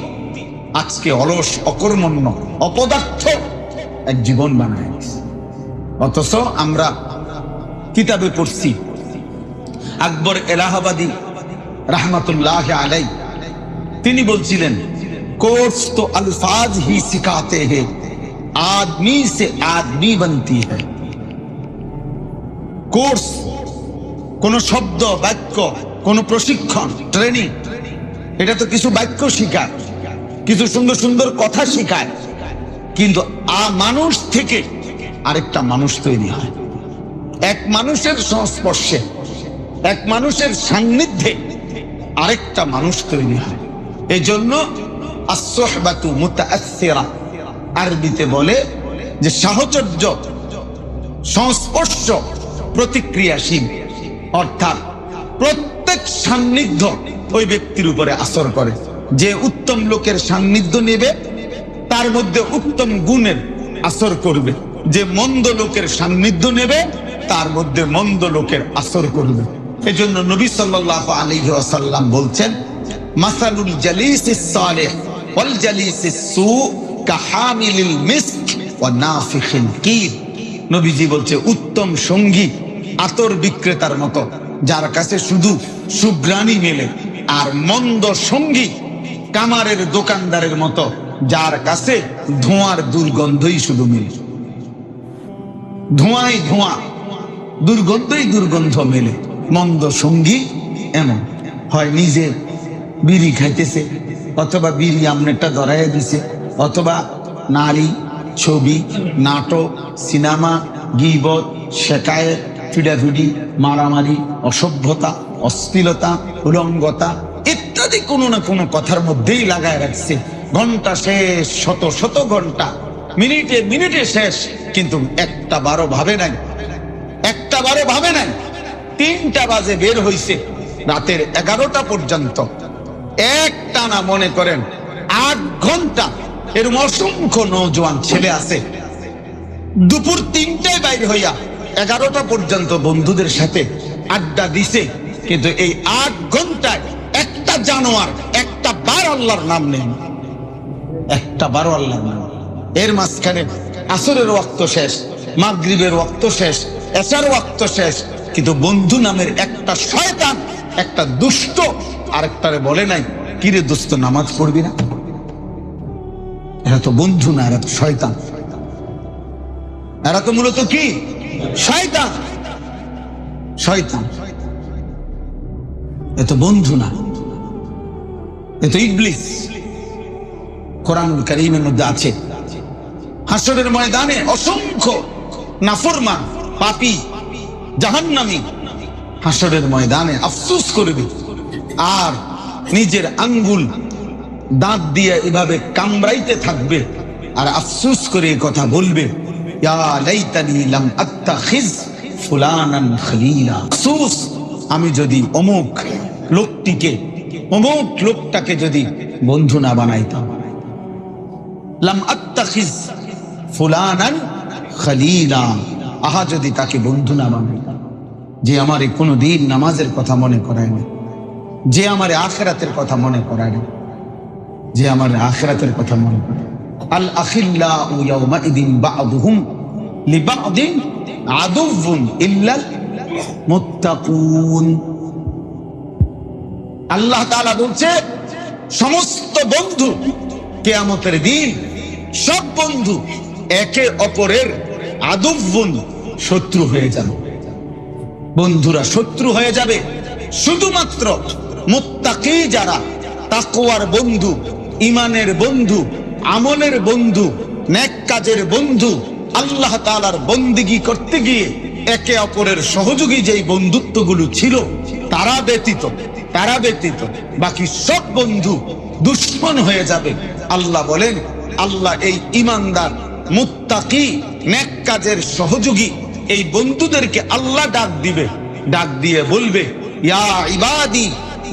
আজকে অলস, অকর্মণ্য, অপদার্থ এক জীবন বানায় দিছে। অথচ আমরা কিতাবে পড়ছি আকবর এলাহাবাদী रहमतुल्लाह अलैह, তিনি বলছিলেন कोर्स तो अल्फाज ही सिखाते हैं, आदमी से आदमी बनती है। কোর্স কোন শব্দ, বাক্য, কোন প্রশিক্ষণ, ট্রেনিং, এটা তো কিছু বাক্য শিখায়, কিছু সুন্দর সুন্দর কথা শিখায়, কিন্তু মানুষ থেকে আরেকটা মানুষ তৈরি হয়। এক মানুষের সংস্পর্শে, এক মানুষের সান্নিধ্যে আরেকটা মানুষ তৈরি হয়। এই জন্য as-suhbatu muta'assira, আরবিতে বলে যে সাহচর্য, সংস্পর্শ প্রতিক্রিয়াশীল, অর্থাৎ প্রত্যেক সান্নিধ্য ওই ব্যক্তির উপরে আসর করে। যে উত্তম লোকের সান্নিধ্য নেবে তার মধ্যে উত্তম গুণের আসর করবে, যে মন্দ লোকের সান্নিধ্য নেবে তার মধ্যে মন্দ লোকের আসর করবে। এই জন্য নবী সাল্লাল্লাহু আলাইহি ওয়াসাল্লাম বলছেন, মাসালুল জালিসিস সালিহ ওয়াল জালিসিস সু কাহামিলিল মিস্ক ওয়া নাফিখিল কির। নবীজি বলছে উত্তম সঙ্গী আতর বিক্রেতার মতো, যার কাছে শুধু সুঘ্রাণই মেলে, আর মন্দ সঙ্গী কামারের দোকানদারের মতো, যার কাছে ধোঁয়ার দুর্গন্ধই শুধু মেলে। ধোঁয়াই ধোঁয়া, দুর্গন্ধই দুর্গন্ধ মেলে। মন্দ সঙ্গী এমন হয় নিজে বিড়ি খাইতেছে, অথবা বিড়ি আমনেরটা ধরাইয়া দিছে, অথবা নারী, ছবি, নাটক, সিনেমা, গীবত, শেকায়েত, ফিডাফিডি, মারামারি, অসভ্যতা, অশ্লীলতা, উলঙ্গতা ইত্যাদি কোনো না কোনো কথার মধ্যেই লাগায় রাখছে। ঘন্টা শেষ, শত শত ঘন্টা, মিনিটে মিনিটে শেষ, কিন্তু একটা বারো ভাবে নাই, একটা বারো ভাবে নাই। 3টা বাজে বের হইছে, রাতের 11টা পর্যন্ত এক টানা, মনে করেন 8 ঘন্টা। এর অসংখ্য নওজোয়ান ছেলে আছে, দুপুর 3টায় বাইর হইয়া 11টা পর্যন্ত বন্ধুদের সাথে আড্ডা দিছে, কিন্তু এই 8 ঘন্টায় একটা জানোয়ার, একটা বার আল্লাহর নাম নেই, একটা বারো আল্লাহর নাম। এর মাঝখানে আসরের ওয়াক্ত শেষ, মাগরিবের ওয়াক্ত শেষ, এশার ওয়াক্ত শেষ, কিন্তু বন্ধু নামের একটা শয়তান, একটা দুষ্ট আরেকটারে বলে নাই, কিরে দোস্ত নামাজ পড়বি না? এরা তো বন্ধু না, এরা তো শয়তান। এরা তো মূলত কি? শয়তান, শয়তান। এ তো বন্ধু না, এ তো ইবলিস। কোরআনুল কারীমের মধ্যে আছে, হাসরের ময়দানে অসংখ্য নাফরমান, পাপী, জাহান্নামী হাসরের ময়দানে আফসোস করবে, আর নিজের আঙ্গুল দাঁত দিয়ে এভাবে কামড়াইতে থাকবে, আর আফসোস করে কথা বলবে, ইয়া লাইতানি লাম আত্তাখিজ ফুলানান খলিলা। আফসোস, আমি যদি অমুক লোকটাকে যদি বন্ধু না বানাইতাম। লাম আত্তাখিজ ফুলানান খলিলা, আহা যদি তাকে বন্ধু না বানাইতাম, যে আমারে কোনোদিন নামাজের কথা মনে করায় না, যে আমারে আখিরাতের কথা মনে করায় না, যে আমার আখিরাতের কথা মনে করে। আল আখিল্লাউ ইয়াউমাইদিন বা'দুহুম লিবা'দিন আদুউন ইল্লাল মুত্তাকুন। আল্লাহ তাআলা বলছে, সমস্ত বন্ধু কিয়ামতের দিন, সব বন্ধু একে অপরের আদুউন, শত্রু হয়ে যাবে। বন্ধুরা শত্রু হয়ে যাবে, শুধুমাত্র মুত্তাকি যারা, তাকওয়ার বন্ধু, ইমানের বন্ধু, আমলের বন্ধু, নেক কাজের বন্ধু, আল্লাহ তাআলার বন্দেগী করতে গিয়ে একে অপরের সহযোগী যেই বন্ধুত্বগুলো ছিল, তারা ব্যতীত বাকি সব বন্ধু দুশমন হয়ে যাবে। আল্লাহ বলেন, আল্লাহ এই ইমানদার, মুত্তাকি, নেক কাজের সহযোগী এই বন্ধুদেরকে আল্লাহ ডাক দিয়ে বলবে, ইয়া ইবাদি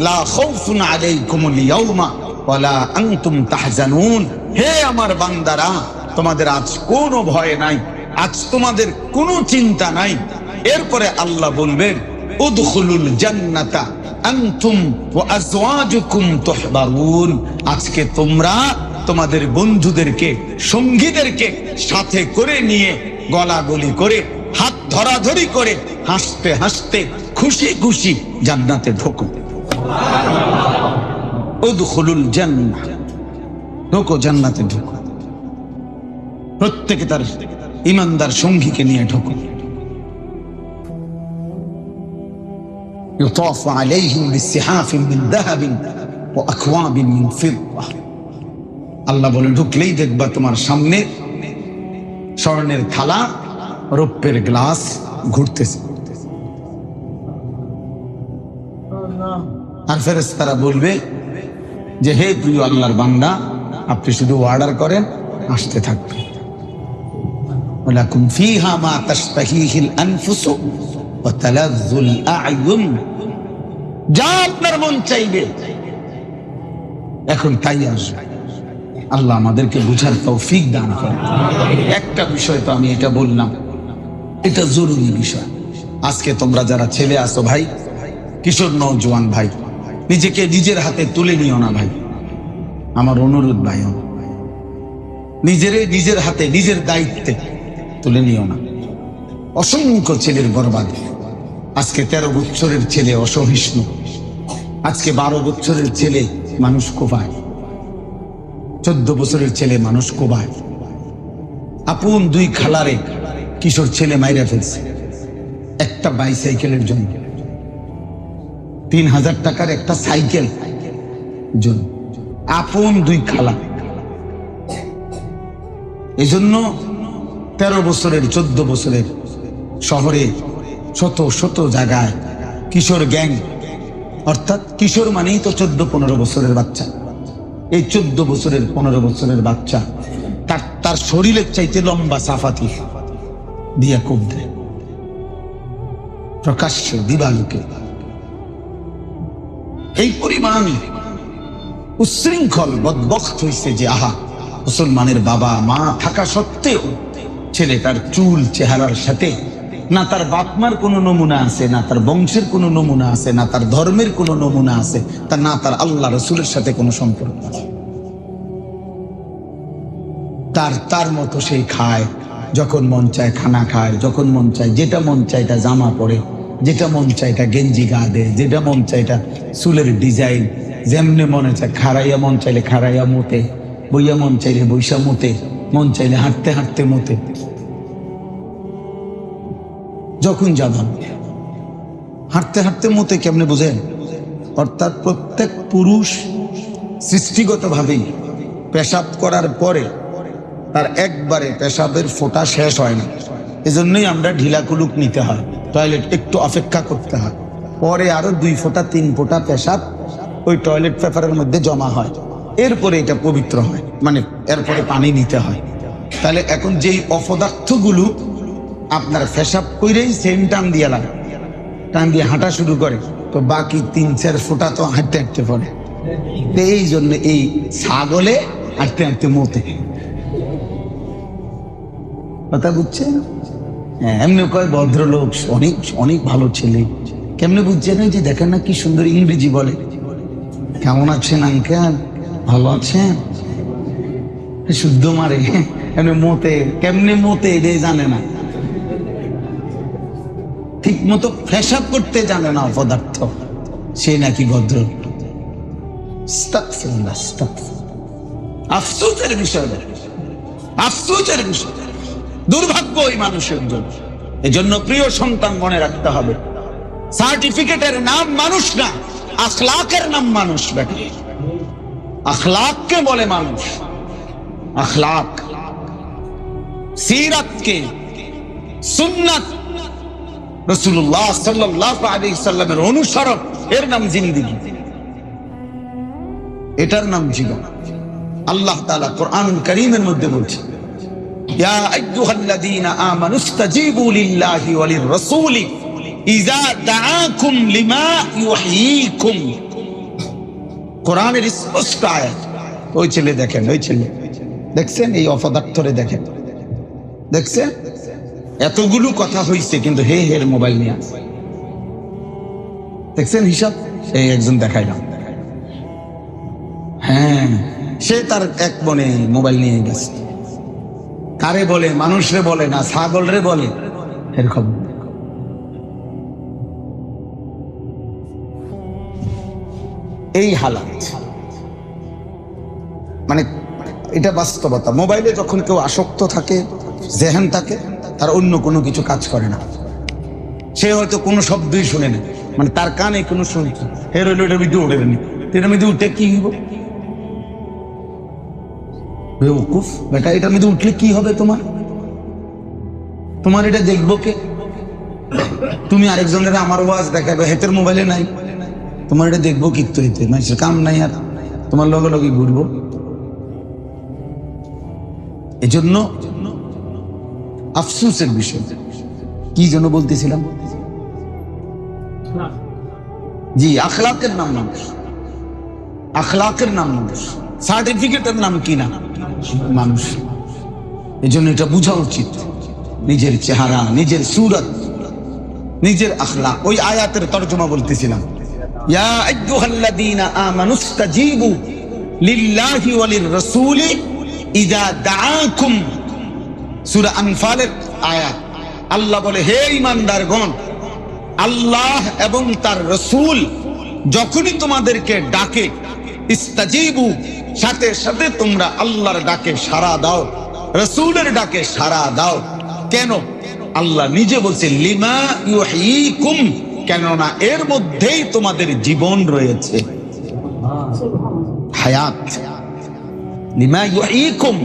লা খাউফুন আলাইকুমুল ইয়াউমা ওয়ালা আনতুম তাহজানুন। হে আমার বান্দারা, তোমাদের আজ কোনো ভয় নাই, আজ তোমাদের কোনো চিন্তা নাই। এরপরে আল্লাহ বলবেন, উদখুলুল জান্নাতা আনতুম ওয়া আজওয়াজুকুম তুহবারুন। আজকে তোমরা তোমাদের বন্ধুদেরকে, সঙ্গীদেরকে সাথে করে নিয়ে, গলাগলি করে, হাত ধরাধরি করে, হাসতে হাসতে, খুশি খুশি জান্নাতে ঢোকো। উদখুলুল জান্নাহ, ঢোকো জান্নাতে ঢোকো। প্রত্যেকে তার ইমানদার সঙ্গীকে নিয়ে ঢোকো। ইউতাফু আলাইহিম বিসিহাফিন মিন যাহাবিন ওয়া আকওয়াবিন মিন ফিদ্দা। আল্লাহ বলে ঢুকলেই দেখবা তোমার সামনে স্বর্ণের থালা, রৌপ্যের গ্লাস ঘুরতেছে। আর ফেরেশতারা বলবে যে হে প্রিয় আল্লাহর বান্দা, আপনি শুধু অর্ডার করেন, আসতে থাকবে। ওয়ালাকুম ফিহা মা তাশতাহিহিল আনফুসু ওয়া তালাযযুল আ'য়ুন। যা আপনার মন চাইবে এখন তাই আসবে। আল্লাহ আমাদেরকে বুঝার তৌফিক দান করেন। একটা বিষয় তো আমি এটা বললাম, এটা জরুরি বিষয়। আজকে তোমরা যারা ছেলে আছো ভাই, কিশোর নওজোয়ান ভাই, নিজেকে নিজের হাতে তুলে নিও না ভাই, আমার অনুরোধ ভাই। নিজের হাতে নিজের দায়িত্বে তুলে নিও না। অসংখ্য ছেলের বরবাদ। আজকে 13 বছরের ছেলে অসহিষ্ণু, আজকে 12 বছরের ছেলে মানুষ কোবায়, 14 বছরের ছেলে মানুষ কোবায়। আপন 2 খালারে কিশোর ছেলে মাইরা ফেলছে একটা বাইসাইকেলের জন্য, 3000 টাকার একটা সাইকেল জন্য, আপন 2 খালা। এই জন্য 13 বছরের 14 বছরের শহরে শত শত জায়গায় কিশোর গ্যাং, অর্থাৎ কিশোর মানেই তো 14-15 বছরের বাচ্চা। এই 14 বছরের 15 বছরের বাচ্চা তার শরীরের চাইতে লম্বা সাফাতি দিয়া কোপ দেয় প্রকাশ্যে দিবালোকে। এই পরিমাণ উচ্ছৃঙ্খল বদবখত হয়েছে যে আহা, মুসলমানের বাবা মা থাকা সত্ত্বেও ছেলেটার চুল চেহারার সাথে না তার বাপমার কোনো নমুনা আছে, না তার বংশের কোনো নমুনা আছে, না তার ধর্মের কোনো নমুনা আছে, না তার আল্লাহ রসুলের সাথে কোনো সম্পর্ক আছে। তার মতো সেই খায়, যখন মন চায় খানা খায়, যখন মন চায় যেটা মন চায় এটা জামা পরে, যেটা মন চায় এটা গেঞ্জি গা দেয়, যেটা মন চায় এটা চুলের ডিজাইন, যেমনি মনে চায় খাড়াইয়া, মন চাইলে খাড়াইয়া মতে, বইয়া মন চাইলে বৈশা মতে, মন চাইলে হাঁটতে হাঁটতে মতে, যখন যাবেন হাঁটতে হাঁটতে মতে। কেমনে বুঝেন? অর্থাৎ প্রত্যেক পুরুষ সৃষ্টিগতভাবেই পেশাব করার পরে তার একবারে পেশাবের ফোঁটা শেষ হয় না, এজন্যই আমরা ঢিলা কুলুক নিতে হয়, টয়লেট একটু অপেক্ষা করতে হয়, পরে আরো 2 ফোঁটা 3 ফোঁটা পেশাব ওই টয়লেট পেপারের মধ্যে জমা হয়, এরপরে এটা পবিত্র হয়, মানে এরপরে পানি নিতে হয়। তাহলে এখন যেই অপদার্থগুলো আপনার পেশাব কইরেই সেম টান দিয়ে লাগে, টান দিয়ে হাঁটা শুরু করে, তো বাকি 3-4 ফোঁটা তো হাঁটতে হাঁটতে পড়ে। এই জন্য এই ছাগলে হাঁটতে হাঁটতে মতে। কথা বুঝছেন? হ্যাঁ, এমনি কয় ভদ্রলোক, অনেক অনেক ভালো ছেলে। কেমনে বুঝছেন? ওই যে দেখেন না কি সুন্দর ইংরেজি বলে, কেমন আছেন আঙ্কেল, ভালো আছেন, শুদ্ধ মারে এমনি মতে। কেমনে মতে এটাই জানে না, ঠিক মতো পেশাব করতে জানে না অপদার্থ, সে নাকি ভদ্র। আফসোসের বিষয়, আফসোসের বিষয়, দুর্ভাগ্য ওই মানুষের জন্য। এই জন্য প্রিয় সন্তান মনে রাখতে হবে, সার্টিফিকেটের নাম মানুষ না, আখলাকের নাম মানুষ। বেটা, আখলাককে বলে মানুষ, আখলাক, সিরাতকে, সুন্নাত, রাসূলুল্লাহ সাল্লাল্লাহু আলাইহি সাল্লামের অনুসরণ, এর নাম জিন্দেগি, এটার নাম জীবন। আল্লাহ তাআলা কোরআনুল কারীমের মধ্যে বলছে, ইয়া আইয়ুহাল্লাযীনা আমানুস্তাজীবু লিল্লাহি ওয়া লির-রাসূলি ইযা দাআকুম লিমা ইউহয়ীকুম। কোরআনের স্পষ্ট আয়াত। ওই ছেলে দেখেন, ওই ছেলে দেখছেন, এই অপদার্থরে দেখেন, দেখছেন এতগুলো কথা হইছে, কিন্তু হে হের মোবাইল নিয়ে আছে, দেখছেন হিসাব। এই একজন দেখাইলাম, হ্যাঁ, সে তার এক মনে মোবাইল নিয়ে গেছে। কারে বলে? মানুষরে বলে না, ছাগল রে বলে, এরকম। এই হালাত, মানে এটা বাস্তবতা। মোবাইলে যখন কেউ আসক্ত থাকে, জেহান থাকে, তার অন্য কোনো কিছু কাজ করে না। সে হয়তো কোনো শব্দই শুনে না, মানে তার কানে কোনো শুনছে, এর হইলো এটার মধ্যে উঠেনি, এটার মধ্যে উঠে কি হইব? বেওকুফ বেটা, এটার মধ্যে উঠলে কি হবে? তোমার এটা দেখবো কে? তুমি আরেকজনের আমার ওয়াজ দেখাবে, হেতের মোবাইলে নাই, তোমার এটা দেখবো কিন্তু হইতে মানুষের কাম নাই, আর তোমার লগে লগে ঘুরবো। এজন্য আফসোসের বিষয়, কি যেন বলতেছিলাম, জি আখলাকের নাম মানুষ, আখলাকের নাম মানুষ, সার্টিফিকেটের নাম কি না মানুষ। এজন্য এটা বোঝা উচিত, নিজের চেহারা, নিজের সুরত, নিজের আখলাক। ওই আয়াতের তরজমা বলতেছিলাম, ইয়া আইয়ুহাল্লাযীনা আমানুস্তাজীবু লিল্লাহি ওয়া লির-রাসূলি ইযা দাআকুম, সূরা আনফালের আয়াত। আল্লাহ বলে, হে ঈমানদারগণ, আল্লাহ এবং তার রাসূল যখনই তোমাদেরকে ডাকে, ইস্তাজীবু, সাথে সাথে তোমরা আল্লাহর ডাকে সাড়া দাও, রাসূলের ডাকে সাড়া দাও। কেন? আল্লাহ নিজে বলছে লিমা ইউহয়িকুম, কেননা এর মধ্যেই তোমাদের জীবন রয়েছে, হায়াত। লিমা ইউহয়িকুম,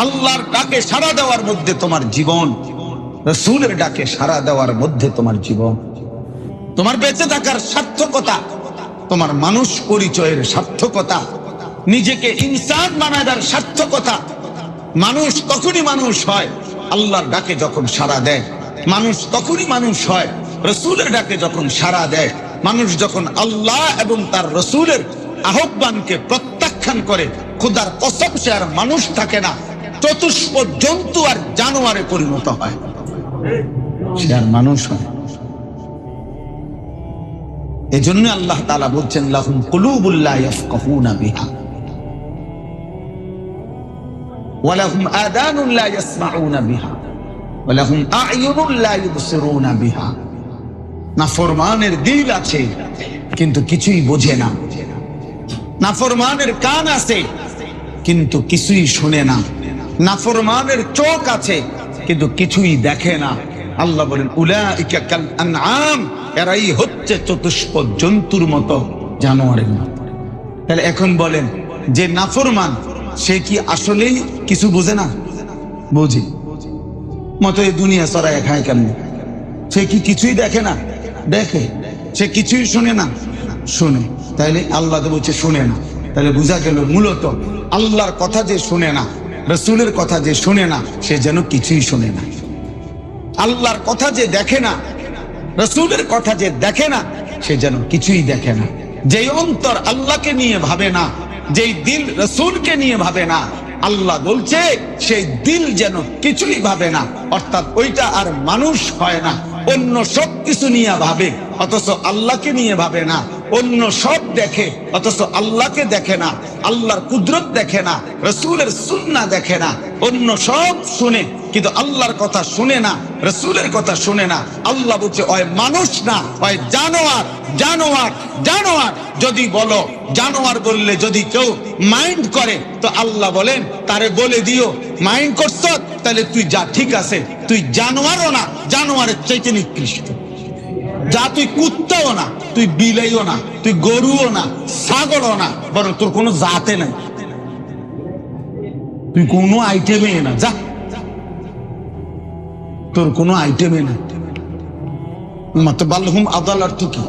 আল্লাহর ডাকে সাড়া দেওয়ার মধ্যে তোমার জীবন, রাসূলের ডাকে সাড়া দেওয়ার মধ্যে তোমার জীবন। তোমার বেঁচে থাকার সার্থকতা, তোমার মানুষ পরিচয়ের সার্থকতা, নিজেকে ইনসান বানাবার সার্থকতা। মানুষ তখনই মানুষ হয় আল্লাহর ডাকে যখন সাড়া দেয়, মানুষ তখনই মানুষ হয় রাসূলের ডাকে যখন সাড়া দেয়। মানুষ যখন আল্লাহ এবং তার রাসূলের আহ্বানকে প্রত্যাখ্যান করে, খোদার কসম সে আর মানুষ থাকে না, চতুষ্প জন্তু আর জানোয়ারে পরিণত হয়, সে আর মানুষ হয়। এজন্য আল্লাহ তাআলা বলছেন, লাহুম কুলুবুল লা ইয়াফকাহুনা বিহা ওয়া লাহুম আযানুন লা ইয়াসমাউনা বিহা ওয়া লাহুম আ'য়ুনুন লা ইবসিরুনা বিহা। নাফরমানের দিল আছে কিন্তু কিছুই বোঝে না, নাফরমানের কান আছে কিন্তু কিছুই শুনে না, নাফরমানের চোখ আছে কিন্তু কিছুই দেখে না। আল্লাহ বলেন, উলাইকা কাল আনআম, এরাই হচ্ছে চতুষ্প জন্তুর মতো, জানোয়ারের মতো। তাহলে এখন বলেন, যে নাফরমান সে কি আসলেই কিছু বোঝে না? বোঝে, মতো এই দুনিয়া চড়ায় খায় কেমন? সে কি কিছুই দেখে না? দেখে। সে কিছুই শুনে না? শুনে। তাইলে আল্লাহ তো বলছে শুনে না, তাহলে বোঝা গেল মূলত আল্লাহর কথা যে শুনে না, রাসূলের কথা যে শুনে না, সে যেন কিছুই শুনে না। আল্লাহর কথা যে দেখে না, রাসূলের কথা যে দেখে না, সে যেন কিছুই দেখে না। যেই অন্তর আল্লাহকে নিয়ে ভাবে না, যেই দিল রাসূলকে নিয়ে ভাবে না, আল্লাহ বলছে সেই দিল যেন কিছুই ভাবে না, অর্থাৎ ওইটা আর মানুষ হয় না। অন্য সব কিছু নিয়ে ভাবে অথচ আল্লাহকে নিয়ে ভাবে না, অন্য সব দেখে অথচ আল্লাহকে দেখে না, আল্লাহর কুদরত দেখে না, রাসূলের সুন্নাহ দেখে না, অন্য সব শুনে কিন্তু আল্লাহর কথা শুনে না, রাসূলের কথা শুনে না। আল্লাহ বলছে, ওই মানুষ না, ওই জানোয়ার। জানোয়ার জানোয়ার যদি বলো, জানোয়ার বললে যদি কেউ মাইন্ড করে, তো আল্লাহ বলেন তারে বলে দিও, মাইন্ড করছ তাহলে তুই যা, ঠিক আছে, তুই জানোয়ারও না, জানোয়ারের চাইতে নিকৃষ্ট। যা, তুই কুত্তাও না, তুই বিলাইও না, তুই গরুও না, ছাগলও না, বরং তোর কোনো জাতে নাই, তুই কোনো আইটেমে না, যা, তোর কোনো আইটেমে না। মাত্র বাল্লহুম আদাল, অর্থ কি?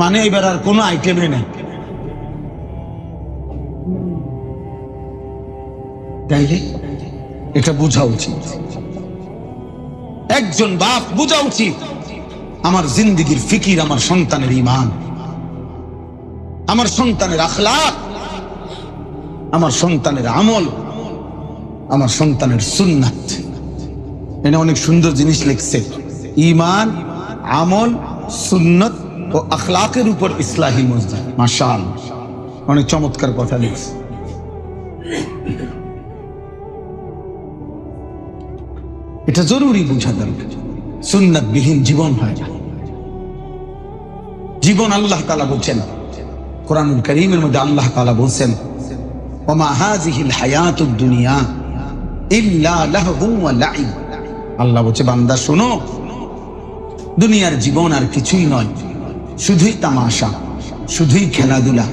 মানে এবার আর কোনো আইটেমে নেই। তাইলে এটা বোঝা উচিত, একজন বাপ বোঝা উচিত, আমার জিন্দেগির ফিকির আমার সন্তানের ঈমান, আমার সন্তানের আখলাক, আমার সন্তানের আমল, আমার সন্তানের সুন্নাত। এটা অনেক সুন্দর জিনিস লিখছে, ঈমান, আমল, সুন্নাত ও আখলাকের উপর ইসলাহি মসজিদ। মাশাআল্লাহ, অনেক চমৎকার কথা লিখছে। এটা জরুরি বুঝা দরকার। সুন্নাত বিহীন জীবন হয় না, জীবন আল্লাহ তাআলা বলছেন কোরআনুল কারীমের মধ্যে, আল্লাহ তাআলা বলছেন ওমা হাযিহিল হায়াতুদ দুনিয়া ইল্লা লাহু ওয়া লাইব। আল্লাহ বলছে বান্দা শোনো, দুনিয়ার জীবন আর কিছুই নয়, শুধুই তামাশা, শুধুই খেলাধুলা।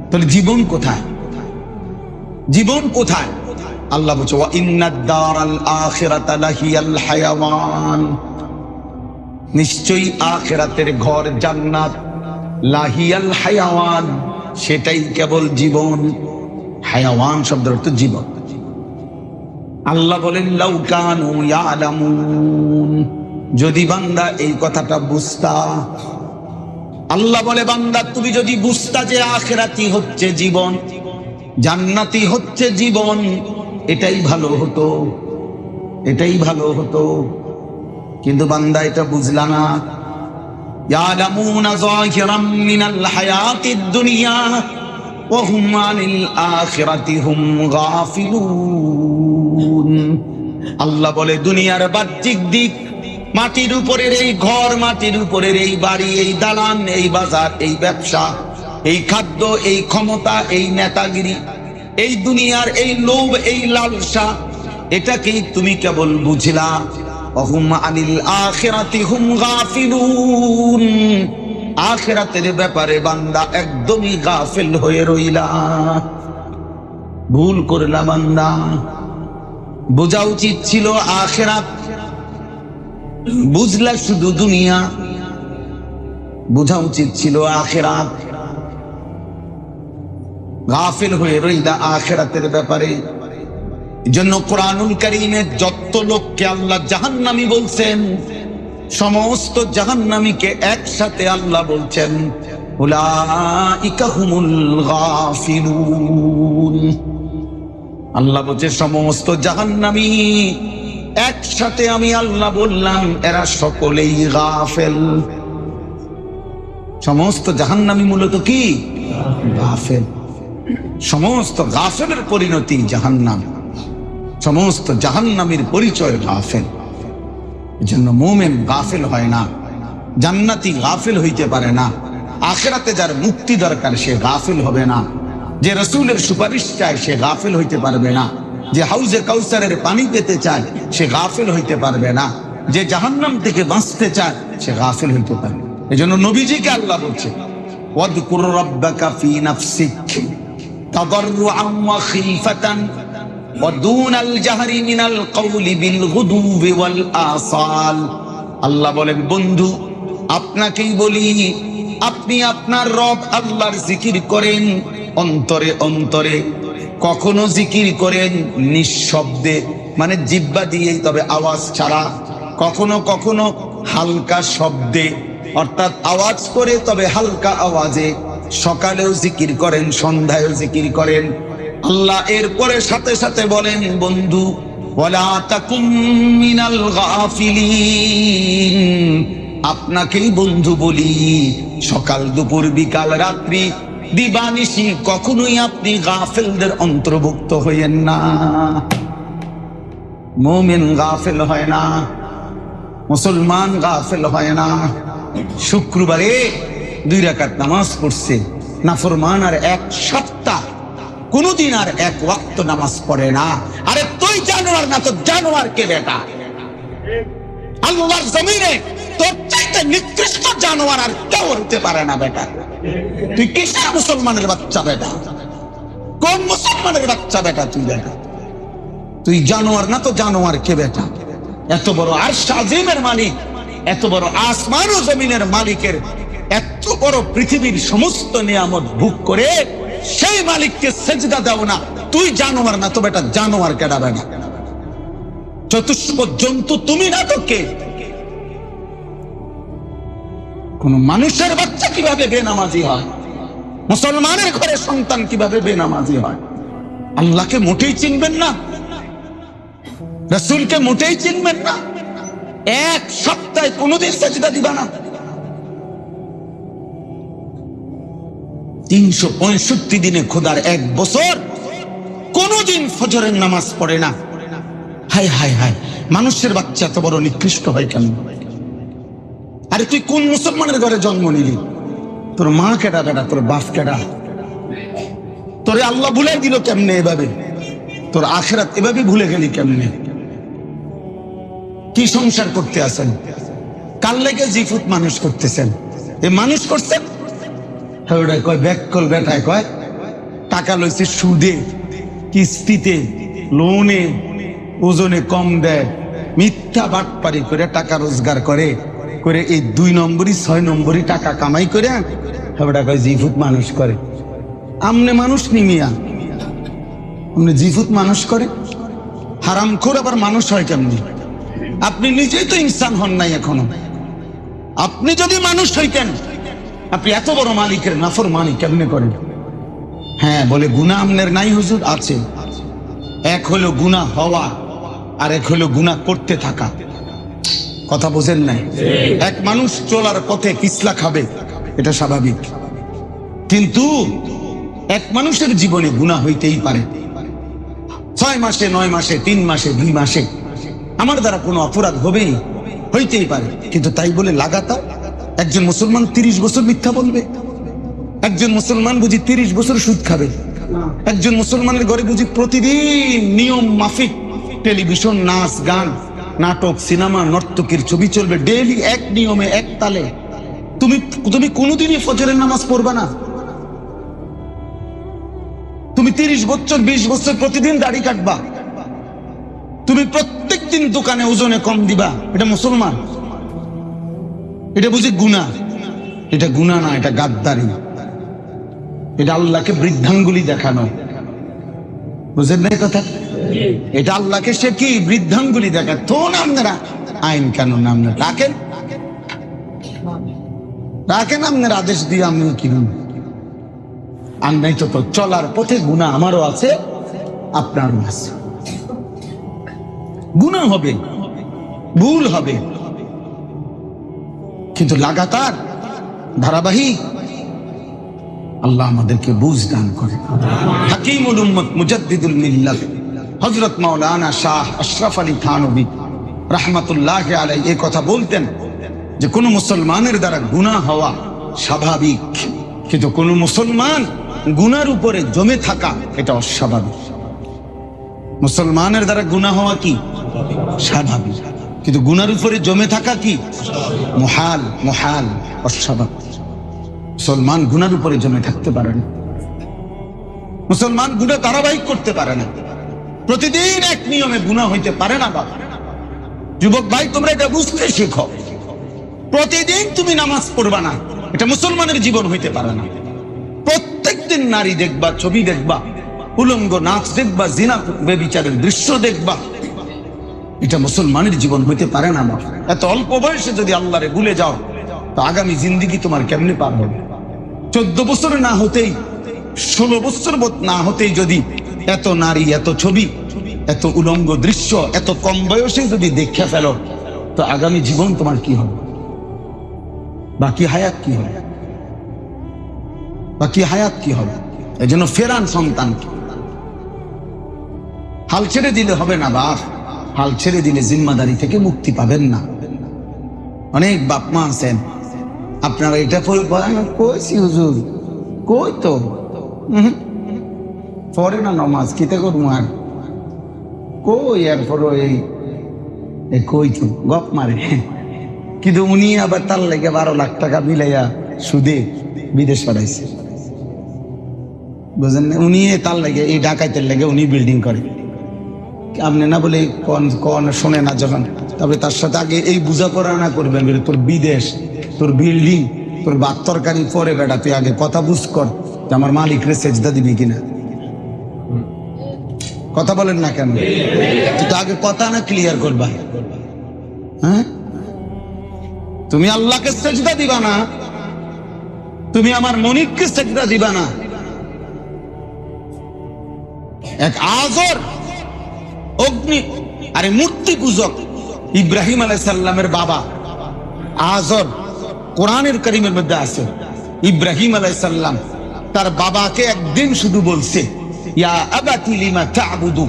তাহলে জীবন কোথায়? জীবন কোথায়? আল্লাহ বলছে ওয়া ইন্নাদ দারাল আখিরাতা লাহিয়াল হায়াওয়ান, নিশ্চয়ই আখিরাতের ঘর জান্নাত, লাহিয়াল হায়াওয়ান, সেটাই কেবল জীবন। হায়াওয়ান শব্দের অর্থ জীবন। আল্লাহ বলেন লাউ কানু ইয়ালামুন, যদি বান্দা এই কথাটা বুঝতা। আল্লাহ বলে বান্দা তুমি যদি বুঝতা যে আখিরাতই হচ্ছে জীবন, জান্নাতি হচ্ছে জীবন, এটাই ভালো হতো, এটাই ভালো হতো। কিন্তু বান্দা এটা বুঝলা না। ইয়ালামুনা যাহিরাম মিনাল হায়াতিদ দুনিয়া ওয়া হুম আনিল আখিরাতি হুম গাফিলুন। আল্লাহ বলে দুনিয়ার বাহ্যিক দিক, মাটির উপরের এই ঘর, মাটির উপরের এই বাড়ি, এই দালান, এই বাজার, এই ব্যবসা, এই খাদ্য, এই ক্ষমতা, এই নেতাগিরি, এই দুনিয়ার এই লোভ, এই লালসা, এটাকেই তুমি কেবল বুঝলা। ওহুম আনিল আখিরাতি হুম গাফিলুন, আখিরাতের ব্যাপারে বান্দা একদমই গাফিল হয়ে রইলা। ভুল করলা বান্দা, বোঝা উচিত ছিল আখিরাত, বুঝলা শুধু দুনিয়া। বোঝা উচিত ছিল আখিরাত, গাফিল হয়ে রইলা আখিরাতের ব্যাপারে। এজন্য কোরআনুল কারীমে যত লোককে আল্লাহ জাহান্নামী বলছেন, সমস্ত জাহান্নামীকে একসাথে আল্লাহ বলছেন উলাইকা হুমুল গাফিলুন। আল্লাহ বলছে সমস্ত জাহান্নামী একসাথে আমি আল্লাহ বললাম এরা সকলেই গাফেল। সমস্ত জাহান্নামী মূলত কি? গাফেল। সমস্ত গাফেলের পরিণতি জাহান্নাম, সমস্ত জাহান্নামীর পরিচয় গাফেল। এজন্য মুমিন গাফেল হয় না, জান্নাতি গাফেল হইতে পারে না। আখিরাতে যার মুক্তি দরকার সে গাফেল হবে না। যে রাসূলের সুপারিশ চায় সে গাফেল হইতে পারবে না। যে হাউজে কাউসারের পানি পেতে চায় সে গাফেল হইতে পারবে না। যে জাহান্নাম থেকে বাঁচতে চায় সে গাফেল হইতে পারবে। এজন্য নবীজিকে আল্লাহ বলছে ওয়াযকুর রাব্বাকা ফি নাফসিক তাদাররুআন ওয়া খিফাতান ওয়া দুনাল জাহরি মিনাল কওলি বিল গুদুবি ওয়াল আসাল। আল্লাহ বলেন বন্ধু আপনাকেই বলি, আপনি আপনার রব আল্লাহর জিকির করেন অন্তরে অন্তরে, কখনো জিকির করেন নিঃশব্দে, মানে জিহ্বা দিয়েই তবে আওয়াজ ছাড়া, কখনো কখনো হালকা শব্দে অর্থাৎ আওয়াজ করে তবে হালকা আওয়াজে। সকালেও জিকির করেন, সন্ধ্যায়ও জিকির করেন। আল্লাহ এরপরে সাথে সাথে বলেন বন্ধু ওয়ালা তাকুম মিনাল গাফিলিন, আপনাকেই বন্ধু বলি সকাল দুপুর বিকাল রাত্রি দিবানিশি কখনোই আপনি গাফেলদের অন্তর্ভুক্ত হইয়েন না। মুমিন গাফেল হয় না, মুসলমান গাফেল হয় না। শুক্রবারে 2 রাকাত নামাজ পড়ছে, নাফরমান আর 1 সপ্তাহ কোনদিন আর 1 ওয়াক্ত নামাজ পড়ে না। আরে তুই জানোয়ার না তো জানোয়ার কে বেটা? আল্লাহর জমিনে তোর চাইতে নিকৃষ্ট জানোয়ার আর কেউ হতে পারে না বেটা। তুই কিসের মুসলমানের বাচ্চা বেটা? কোন মুসলমানের বাচ্চা বেটা তুই বেটা? তুই জানোয়ার না তো জানোয়ার কে বেটা? এত বড় আরশ আজিমের মালিক, এত বড় আসমান ও জমিনের মালিকের এত বড় পৃথিবীর সমস্ত নিয়ামত ভোগ করে সেই মালিককে সেজদা দাও না, তুই জানোয়ার না তো বেটা? জানোয়ার কেডা বেটা? চতুষ্প জন্তু তুমি না তো কে? কোন মানুষের বাচ্চা কিভাবে বেনামাজি হয়? মুসলমানের ঘরে সন্তান কিভাবে বেনামাজি হয়? আল্লাহকে মোটেই চিনবেন না, রাসূলকে মোটেই চিনবেন না, 1 সপ্তাহে কোনদিন সেজদা দিবা না। 365 দিনে খোদার 1 বছর কোনদিন ফজরের নামাজ পড়ে না। হায় হায় হায়, মানুষের বাচ্চা এত বড় নিকৃষ্ট হয় কেন? আরে তুই কোন মুসলমানের ঘরে জন্ম নিলি? তোর মা কেডা বেটা, তোর বাপ কেডা, তোরে আল্লাহ ভুলে দিল কেমনে এভাবে, তোর আখিরাত এভাবে ভুলে গেলি কেমনে? কি সংসার করতে আছেন? কাল লেগে জিফুত মানুষ করতেছেন, এ মানুষ করছেন? কয় ব্যাককল বেটায় কয় টাকা লইছে সুদে, কিস্তিতে, লোনে, ওজনে কম দেয়, মিথ্যা বাটপারি করে টাকা রোজগার করে করে এই 2 নম্বরই 6 নম্বরই টাকা কামাই করে কয় জিফুত মানুষ করে। আমনে মানুষ নিমিয়া, আমনে জিফুত মানুষ করে? হারামখোর আবার মানুষ হয় কেমনি? আপনি নিজেই তো ইনসান হন নাই এখনো। আপনি যদি মানুষ হইতেন, আপনি এত বড় মালিকের নাফরমানি কেমনে করেন? হ্যাঁ, বলে গুনাহ আমনের নাই হুজুর? আছে। এক হলো গুনাহ হওয়া, আর এক হলো গুনাহ করতে থাকা। কথা বোঝেন নাই? এক মানুষ চলার পথে পিছলা খাবে, এটা স্বাভাবিক, কিন্তু এক মানুষের জীবনে গুনাহ হইতেই পারে। 6 মাসে, 9 মাসে, 3 মাসে, 2 মাসে আমার দ্বারা কোনো অপরাধ হবেই, হইতেই পারে, কিন্তু তাই বলে লাগাতার একজন মুসলমান 30 বছর মিথ্যা বলবে? একজন মুসলমান বুঝি 30 বছর সুদ খাবে? একজন মুসলমানের ঘরে বুঝি প্রতিদিন নিয়ম মাফিক টেলিভিশন, নাচ, গান, নাটক, সিনেমা, নর্তকীর ছবি চলবে ডেইলি, এক নিয়মে, এক তালে? তুমি কোনোদিনই ফজরের নামাজ পড়বা না? তুমি 30 বছর, 20 বছর প্রতিদিন দাড়ি কাটবা? তুমি প্রত্যেকদিন দোকানে ওজনে কম দিবা? এটা মুসলমান? এটা বুঝি গুনাহ? এটা গুনাহ না, এটা গাদ্দারি, এটা আল্লাহকে বৃদ্ধাঙ্গুলি দেখানো। বুঝেন না কথা? এটা আল্লাহকে সে কি বৃদ্ধাঙ্গুলি দেখা। তো আপনারা আইন কানুন আপনারা রাখেন, আপনার আদেশ দিয়ে আমি কিনুন আর নাই তো চলার পথে গুনাহ আমারও আছে, আপনারও আছে। গুনাহ হবে, ভুল হবে, কিন্তু লাগাতার ধারাবাহিক। আল্লাহ আমাদেরকে বুঝ দান করে। হাকিমুল উম্মত মুজাদ্দিদুল মিল্লাত হযরত মাওলানা শাহ আশরাফ আলী থানভী রাহমাতুল্লাহ আলাইহি এই কথা বলতেন যে কোন মুসলমানের দ্বারা গুনাহ হওয়া স্বাভাবিক, কিন্তু কোন মুসলমান গুনার উপরে জমে থাকা এটা অস্বাভাবিক। মুসলমানের দ্বারা গুনাহ হওয়া কি স্বাভাবিক, কিন্তু গুনার উপরে জমে থাকা কি মুহাল, মুহাল, অস্বাভাবিক। মুসলমান গুনার উপরে জমে থাকতে পারে না, মুসলমান গুনাহ ধারাবাহিক করতে পারে না, প্রতিদিন এক নিয়মে গুনাহ হইতে পারে না। বাবা যুবক ভাই, তোমরা এটা বুঝতে শেখো। প্রতিদিন তুমি নামাজ পড়বা না, এটা মুসলমানের জীবন হইতে পারে না। প্রত্যেকদিন নারী দেখবা, ছবি দেখবা, উলঙ্গ নাচ দেখবা, জিনা ব্যভিচারের দৃশ্য দেখবা, এটা মুসলমানের জীবন হইতে পারে না। বাবা এত অল্প বয়সে যদি আল্লাহরে ভুলে যাও, তো আগামী জিন্দেগি তোমার কেমনে পার হবে? 14 বছর না হতেই, 16 বছর না হতেই যদি এত নারী, এত ছবি, এত উলঙ্গ দৃশ্য এত কম বয়সে যদি দেখে ফেলো, তো আগামী জীবন তোমার কি হবে? বাকি হায়াত কি হবে? বাকি হায়াত কি হবে? এই জন্য ফেরান সন্তানকে। হাল ছেড়ে দিলে হবে না বাপ, হাল ছেড়ে দিলে জিম্মাদারি থেকে মুক্তি পাবেন না। অনেক বাপ মা আছেন, আপনারা এটা কইছি হুজুর, কই তো পরে না নমাজ কিতে করবো, আর কই এরপরও এই কই তো গপ মারে। কিন্তু উনি আবার তার লেগে 12 লাখ টাকা মিলাইয়া সুদে বিদেশ পাঠাইছে, বুঝলেন না? উনি তার লেগে এই ডাকাইতের লেগে উনি বিল্ডিং করে, আপনি না বলে কন শোনে না যখন, তবে তার সাথে আগে এই বোঝাপড়া না করবেন, তোর বিদেশ, তোর বিল্ডিং, তোর ভাত তরকারি পরে বেটা, তুই আগে কথা বুঝ কর যে আমার মালিকরে সেজদা দিবি কিনা। কথা বলেন না কেন? তুই তো আগে কথা না ক্লিয়ার করবা। হ্যাঁ, তুমি আল্লাহকে সেজদা দিবা না, তুমি আমার মনিককে সেজদা দিবা না। এক আজর অগ্নি আরে মূর্তি পূজক ইব্রাহিম আলাইহিস সালামের বাবা আজর, কোরআনের কারীমের মধ্যে আছে, ইব্রাহিম আলাইহিস সালাম তার বাবাকে একদিন শুধু বলছে, ইয়া আবাতি লিমা তা'বুদু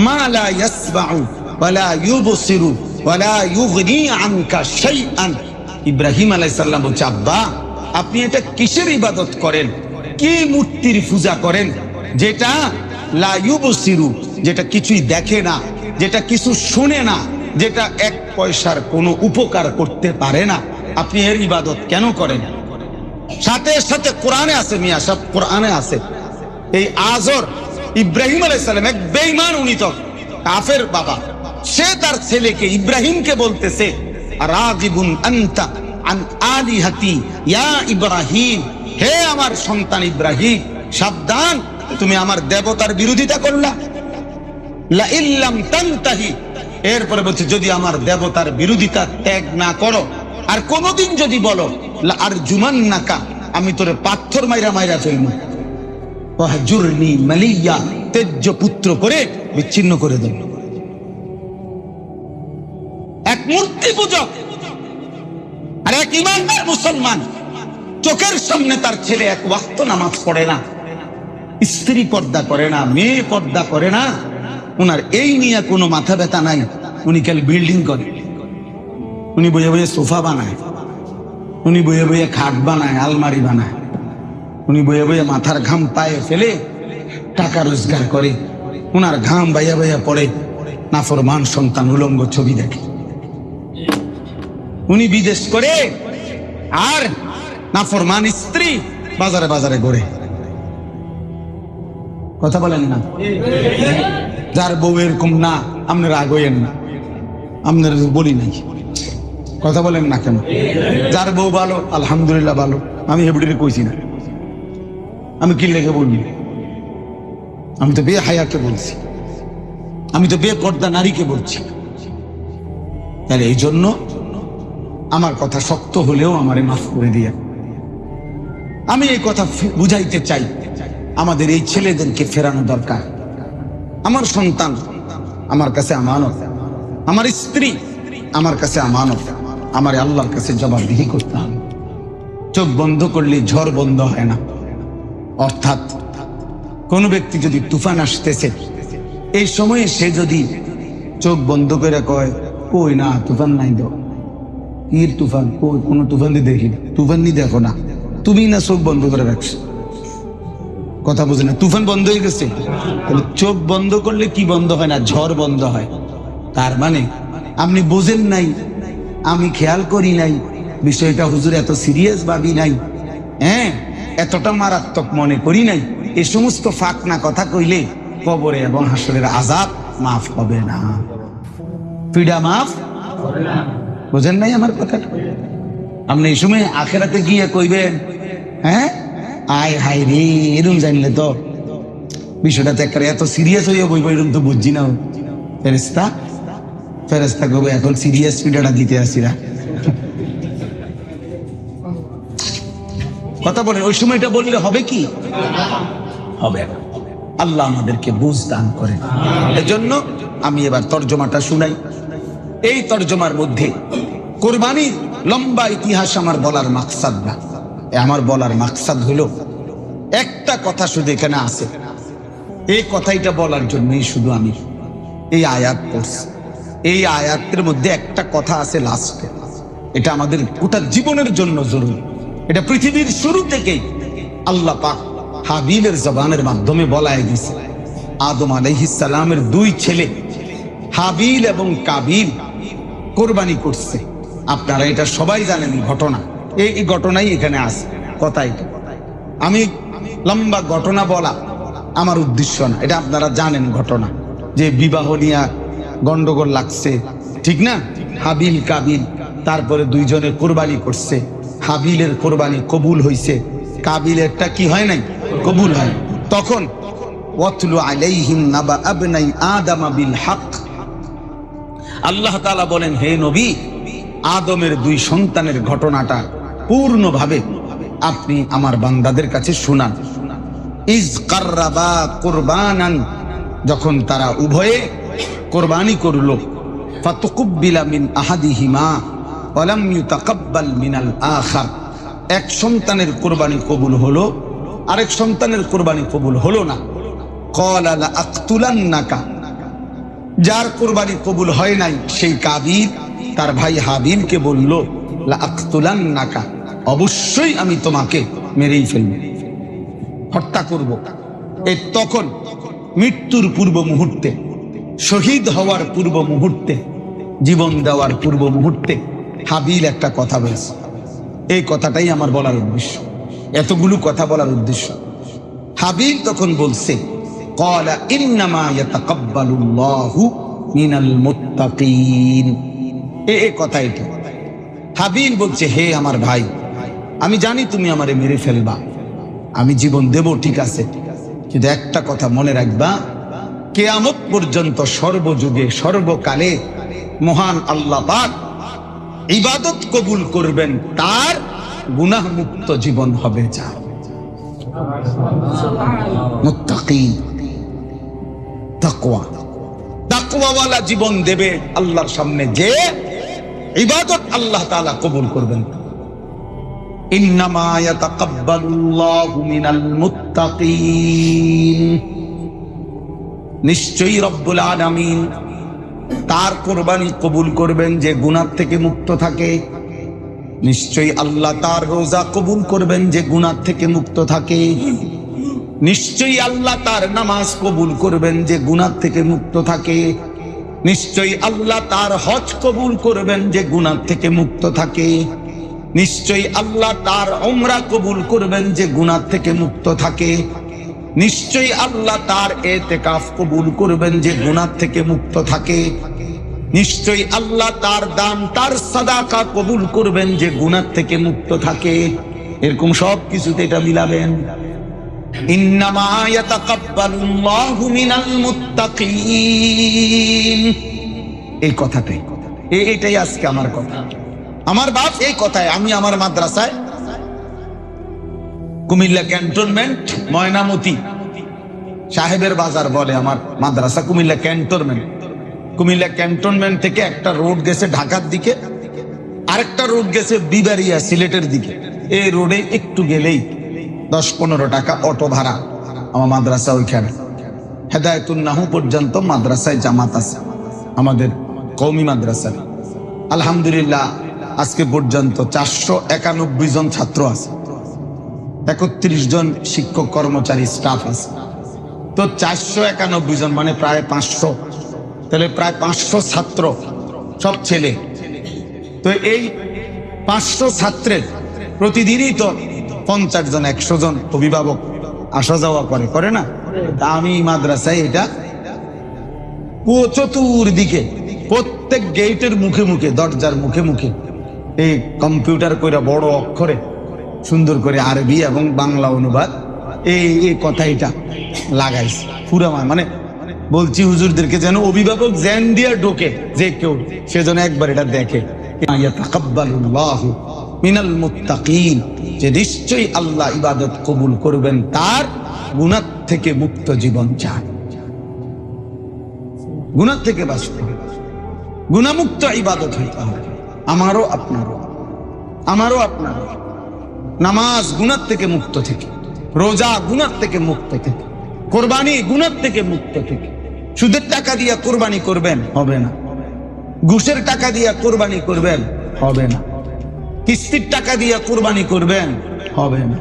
মা লা ইয়াসমাউ ওয়া লা ইউবসিরু ওয়া লা ইউগনি আনকা শাইআন। ইব্রাহিম আলাইহিস সালাম বলছে, আব্বা আপনি এটা কিসের ইবাদত করেন, কি মূর্তির পূজা করেন, যেটা লা ইউবসিরু, যেটা কিছুই দেখে না, যেটা কিছু শুনে না, যেটা এক পয়সার কোনো উপকার করতে পারে না, আপনি এর ইবাদত কেন করেন? সাথে সাথে কোরআনে আছে, মিয়া সব কোরআনে আছে। এই আজর ইব্রাহিম আলাইহিস সালাম এক বেঈমান, উনি তো কাফের বাবা, সে তার ছেলেকে ইব্রাহিমকে বলতেছে, রাগিবুন আনতা আন আলিহাতি ইয়া ইব্রাহিম, হে আমার সন্তান ইব্রাহিম, সাবধান, তুমি আমার দেবতার বিরোধিতা করলা। লা ইল্লাম তানতাহি, এরপরে বলছে যদি আমার দেবতার বিরোধিতা ত্যাগ না করো, আর কোনদিন যদি বলো লা আরজুমান্নাকা, আমি তোরে পাথর মাইরা মাইরা ফেলবো, ওয়াহজুরনি মালিয়া, তেজ্য পুত্র করে বিচ্ছিন্ন করে দেব। এক মূর্তি পূজক আর এক ইমানদার মুসলমান, চোখের সামনে তার ছেলে এক ওয়াক্ত নামাজ পড়ে না, স্ত্রী পর্দা করে না, মেয়ে পর্দা করে না, উনার এই নিয়ে কোনো মাথা ব্যথা নাই। উনি কাল বিল্ডিং করে, উনি বইয়ে বইয়ে সোফা বানায়, উনি বইয়ে বইয়ে খাট বানায়, আলমারি বানায়, উনি বইয়ে বইয়ে মাথার ঘাম পায়ে ফেলে টাকা রোজগার করে, উনার ঘাম বাইয়া বাইয়া পড়ে, নাফরমান সন্তান উলঙ্গ ছবি দেখে। উনি বিদেশ করে আর নাফরমান স্ত্রী বাজারে বাজারে ঘোরে। কথা বলেন না? যার বউ এরকম না, আপনারা আগে না, আপনারা বলি নাই, কথা বলেন না কেন? যার বউ ভালো, আলহামদুলিল্লাহ ভালো, আমি হেবুটিরে কইছি না, আমি কি লেগে বলবি? আমি তো বেহায়াকে বলছি, আমি তো বেপর্দা নারীকে বলছি। তাহলে এই জন্য আমার কথা শক্ত হলেও আমারে মাফ করে দিয়া, আমি এই কথা বুঝাইতে চাই, আমাদের এই ছেলেদেরকে ফেরানো দরকার। আমার সন্তান আমার কাছে আমানত, আমার স্ত্রী আমার কাছে আমানত, আমার আল্লাহর কাছে জবাবদিহি করতে হবে। চোখ বন্ধ করলে ঝড় বন্ধ হয় না। অর্থাৎ কোন ব্যক্তি যদি তুফান আসতেছে, এই সময়ে সে যদি চোখ বন্ধ করে কয় কই না তুফান নাই, দাও কির তুফান, কই কোনো তুফান দিয়ে দেখি, তুফান নি দেখো না, তুমি না চোখ বন্ধ করে রাখছো, কথা বুঝে না, তুফান বন্ধ হয়ে গেছে। তাহলে চোখ বন্ধ করলে কি বন্ধ হয় না? ঝড় বন্ধ হয়। তার মানে আপনি বোঝেন নাই, আমি খেয়াল করি নাই বিষয়টা, হুজুর এত সিরিয়াস ভাবি নাই, হ্যাঁ এতটা মারাত্মক মনে করি নাই। এই সমস্ত ফাঁক না কথা কইলে কবরে এবং হাসরের আযাব মাফ হবে না, পীড়া মাফ হবে না। বোঝেন নাই আমার কথাটা? আপনি এই সময় আখেরাতে গিয়ে কইবেন, হ্যাঁ আয় হায় রে, এরকম জানলে তো বিষয়টাতে এত সিরিয়াস হইয়া বইব, এরকম তো বুঝছি না। ফেরেস্তা ফেরেস্তা কবে এখন সিরিয়াস পিঠাটা দিতে আসিরা, কথা বলেন। ওই সময়টা বললে হবে কি? হবে না। আল্লাহ আমাদেরকে বুঝ দান করেন। এজন্য আমি এবার তর্জমাটা শুনাই। এই তর্জমার মধ্যে কুরবানির লম্বা ইতিহাস আমার বলার মাকসাদ না, আমার বলার মাকসাদ হলো একটা কথা শুধু এখানে আছে, এই কথাইটা বলার জন্যই শুধু আমি এই আয়াত পড়ছি। এই আয়াতের মধ্যে একটা কথা আছে লাস্টে, এটা আমাদের গোটা জীবনের জন্য জরুরি। এটা পৃথিবীর শুরু থেকেই আল্লাহ পাক হাবিলের জবানের মাধ্যমে বলায় দিয়েছে। আদম আলাইহিস সালামের দুই ছেলে হাবিল এবং কাবিল কোরবানি করছে। আপনারা এটা সবাই জানেন ঘটনা, এই ঘটনাই এখানে আছে কথা। এটা আমি লম্বা ঘটনা বলা আমার উদ্দেশ্য না, এটা আপনারা জানেন ঘটনা, যে বিবাহ নিয়ে গন্ডগোল লাগছে, ঠিক না? হাবিল কাবিল, তারপরে দুইজনে কোরবানি করছে। হাবিলের কোরবানি কবুল হয়েছে, কাবিলেরটা কি হয় নাই? কবুল হয়। তখন ওয়াতলু আলাইহিম নাবা আবনাই আদম বিল হক, আল্লাহ তাআলা বলেন, হে নবী, আদমের দুই সন্তানের ঘটনাটা পূর্ণভাবে আপনি আমার বান্দাদের কাছে শুনান। ইজ কাররাবা কুরবানান, যখন তারা উভয়ে কোরবানি করল, ফাতুকুব্বিলা মিন আহাদিহিমা ওয়া লাম ইউতাকাব্বাল মিনাল আখার, এক সন্তানের কোরবানি কবুল হলো, আরেক সন্তানের কোরবানি কবুল হলো না। ক্বালা লা আকতুলান্নাকা, যার কোরবানি কবুল হয় নাই সেই কাবিল তার ভাই হাবিলকে বলল, লা আকতুলান্নাকা, অবশ্যই আমি তোমাকে মেরেই ফেলব, হত্যা করব। এই তখন মৃত্যুর পূর্ব মুহূর্তে, শহীদ হওয়ার পূর্ব মুহূর্তে, জীবন দেওয়ার পূর্ব মুহূর্তে হাবিল একটা কথা বলেছে। এই কথাটাই আমার বলার উদ্দেশ্য, এতগুলো কথা বলার উদ্দেশ্য। হাবিল তখন বলছে, ক্বালা ইন্নামা ইয়াতাকাব্বালুল্লাহু মিনাল মুত্তাকিন। এই কথা এটা। হাবিল বলছে, হে আমার ভাই, আমি জানি তুমি আমারে মেরে ফেলবা, আমি জীবন দেব, ঠিক আছে, কিন্তু একটা কথা মনে রাখবা, কিয়ামত পর্যন্ত সর্বযুগে সর্বকালে মহান আল্লাহ পাক ইবাদত কবুল করবেন, তার গুনাহ মুক্ত জীবন হবে। যা মুত্তাকি, তাকওয়া, তাকওয়াওয়ালা জীবন দেবে আল্লাহর সামনে, যে ইবাদত আল্লাহ তাআলা কবুল করবেন। ইন্নামা ইয়াতাকাব্বালুল্লাহু মিনাল মুত্তাকিন, নিশ্চয়ই রব্বুল আলামিন তার কোরবানি কবুল করবেন যে গুনাহ থেকে মুক্ত থাকে। নিশ্চয়ই আল্লাহ তার রোজা কবুল করবেন যে গুনাহ থেকে মুক্ত থাকে। নিশ্চয়ই আল্লাহ তার নামাজ কবুল করবেন যে গুনাহ থেকে মুক্ত থাকে। নিশ্চয়ই আল্লাহ তার হজ কবুল করবেন যে গুনাহ থেকে মুক্ত থাকে। নিশ্চয়ই আল্লাহ তার উমরা কবুল করবেন যে গুনাহ থেকে মুক্ত থাকে। নিশ্চয়ই আল্লাহ তার ইতিকাফ কবুল করবেন যে গুনাহ থেকে মুক্ত থাকে। নিশ্চয়ই আল্লাহ তার দান, তার সাদাকা কবুল করবেন যে গুনাহ থেকে মুক্ত থাকে। এরকম সব কিছুতে এটা মিলাবেন। ইন্নামা ইয়াতাকাব্বালুল্লাহু মিনাল মুত্তাকিন, এই কথাটাই, এইটাই আজকে আমার কথা। আমার বাপ এই কথায়, আমি আমার মাদ্রাসায় কুমিল্লা ক্যান্টনমেন্ট ময়নামতি সাহেবের বাজার বলে আমার মাদ্রাসা, কুমিল্লা ক্যান্টনমেন্ট। কুমিল্লা ক্যান্টনমেন্ট থেকে একটা রোড গেছে ঢাকার দিকে, আরেকটা রোড গেছে বিবারিয়া সিলেটের দিকে। এই রোডে একটু গেলেই 10-15 টাকা অটো ভাড়া। আমার মাদ্রাসা ওইখানে হেদায়েতুন নাহু পর্যন্ত মাদ্রাসায় জামাত আছে, আমাদের কওমি মাদ্রাসা। আলহামদুলিল্লাহ আজকে পর্যন্ত 491 জন ছাত্র আছে, 31 জন শিক্ষক কর্মচারী স্টাফ আছে। তো 491 জন মানে প্রায় 500, তাহলে প্রায় 500 ছাত্র, সব ছেলে। তো এই 500 ছাত্রের প্রতিদিনই তো 50 জন 100 জন অভিভাবক আসা যাওয়া করে না? তা আমি মাদ্রাসায় এটা চতুর্দিকে প্রত্যেক গেটের মুখে মুখে, দরজার মুখে মুখে এই কম্পিউটার করে বড় অক্ষরে সুন্দর করে আরবি এবং বাংলা অনুবাদ এই কথা এটা লাগাইছে পুরা। মানে বলছি হুজুরদেরকে যেন অভিভাবক জ্ঞান দিয়ে ঢোকে, যে কেউ সেজন্য একবার এটা দেখে। ইয়াতাকাব্বালুল্লাহু মিনাল মুত্তাকিন, যে নিশ্চয়ই আল্লাহ ইবাদত কবুল করবেন তার গুনাহ থেকে মুক্ত জীবন চান। গুনাহ থেকে বাঁচতে হবে, গুনাহমুক্ত ইবাদত হইতে হবে। আমারও আপনারও। নামাজ গুনাহ থেকে মুক্ত থেকে, রোজা গুনাহ থেকে মুক্ত থেকে, কোরবানি গুনাহ থেকে মুক্ত থেকে। সুদের টাকা দিয়া কোরবানি করবেন, হবে না। ঘুষের টাকা দিয়া কোরবানি করবেন, হবে না। কিস্তির টাকা দিয়া কোরবানি করবেন, হবে না।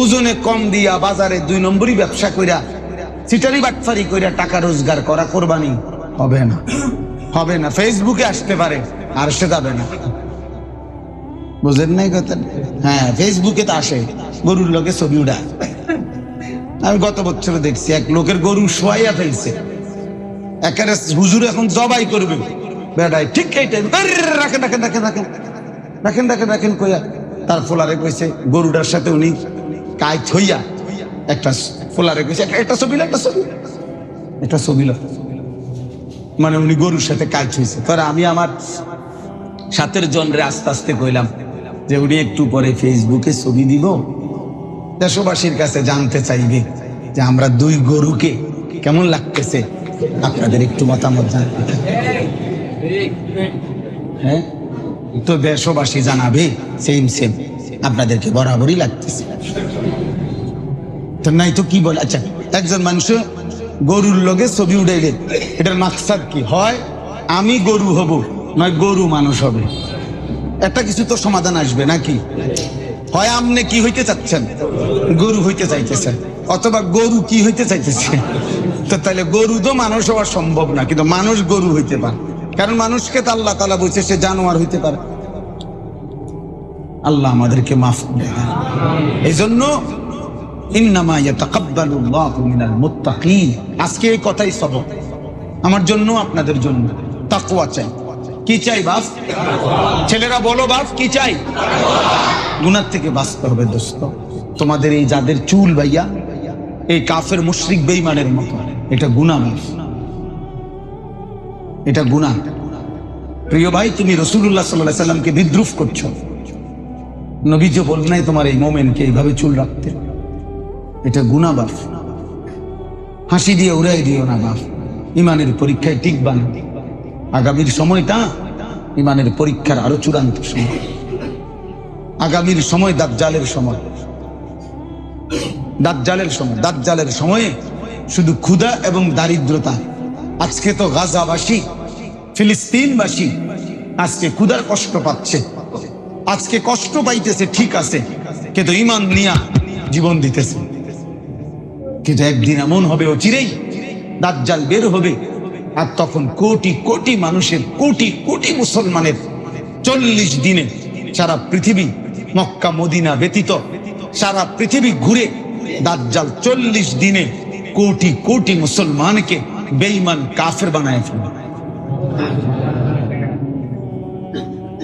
ওজনে কম দিয়া বাজারে 2 নম্বরই ব্যবসা কইরা চিটারি বাটফারি কইরা টাকা রোজগার করা কোরবানি হবে না, হবে না। ফেসবুকে আসতে পারে, আর সে যাবে না। বুঝেন নাই কথা? হ্যাঁ, ফেসবুকে তো আসে, গরুর লগে ছবি উড়া। আমি গত বছর দেখছি এক লোকের গরু শোয়াইয়া ফেলছে, একেবারে হুজুর এখন জবাই করবে বেড়াই, ঠিক এই টাইম রাখেন কইয়া তার ফোলারে কইছে, গরুটার সাথে উনি কাজ হইয়া একটা ফোলারে কইছে একটা ছবি মানে উনি গরুর সাথে কাজ হয়েছে। পরে আমি আমার সাথের জনরে আস্তে আস্তে কইলাম যে উনি একটু পরে ফেসবুকে ছবি দিব, দেশবাসীর কাছে জানতে চাইবে যে আমরা 2 গরুকে কেমন লাগতেছে, আপনাদের একটু মতামত জানতে। হ্যাঁ, তো দেশবাসী জানাবে সেম আপনাদেরকে বরাবরই লাগতেছে। তো নাই তো কি বলে? আচ্ছা, একজন মানুষ গরুর লগে ছবি উঠাইলে এটার মাকসাদ কি হয়? আমি গরু হব, নয় গরু মানুষ হবে। একটা কিছু তো সমাধান আসবে নাকি? হয় আপনি কি হইতে চাচ্ছেন, গরু হইতে চাইতেছেন, অথবা গরু কি হইতে চাইতেছে। তো তাহলে গরু তো মানুষ হওয়া সম্ভব না, কিন্তু মানুষ গরু হইতে পারে, কারণ মানুষকে তো আল্লাহ তাআলা বলছে সে জানোয়ার হইতে পারে। আল্লাহ আমাদেরকে মাফ করে দেন। এই জন্য ইন্নামা ইয়াতাকাব্বালুল্লাহু মিনাল মুত্তাকিন, আজকে এই কথাই সবক আমার জন্য, আপনাদের জন্য। তাকওয়া চাই। কি চাই বাপ? ছেলেরা বলো বাপ, কি চাই? গুনাহ থেকে বাঁচতে হবে দোস্ত। তোমাদের এই যাদের চুল ভাইয়া, এই কাফের মুশরিক বেঈমানের মতো, এটা গুনাহ বাপ, এটা গুনাহ। প্রিয় ভাই, তুমি রাসূলুল্লাহ সাল্লাল্লাহু আলাইহি সাল্লামকে বিদ্রুপ করছো। নবীজি বল নাই তোমার এই মোমেনকে এইভাবে চুল রাখতে, এটা গুনাহ বাপ। হাসি দিয়ে উড়াই দিও না বাপ, ইমানের পরীক্ষায় টিকবা না। আগামীর সময়টা ইমানের পরীক্ষার আরো চূড়ান্ত সময়। আগামীর সময় দাজ্জালের সময়, দাজ্জালের সময়। দাজ্জালের সময়ে শুধু ক্ষুধা এবং দারিদ্রতা। আজকে তো গাজাবাসী, ফিলিস্তিনবাসী আজকে ক্ষুধার কষ্ট পাচ্ছে, আজকে কষ্ট পাইতেছে, ঠিক আছে, কিন্তু ইমান নিয়া জীবন দিতেছে। কিন্তু একদিন এমন হবে, অচিরেই দাজ্জাল বের হবে, আর তখন কোটি কোটি মানুষের, কোটি কোটি মুসলমানের 40 দিনে সারা পৃথিবী, মক্কা মদিনা ব্যতীত সারা পৃথিবী ঘুরে দাজ্জাল 40 দিনে কোটি কোটি মুসলমানকে বেঈমান কাফের বানায় ফেলবে।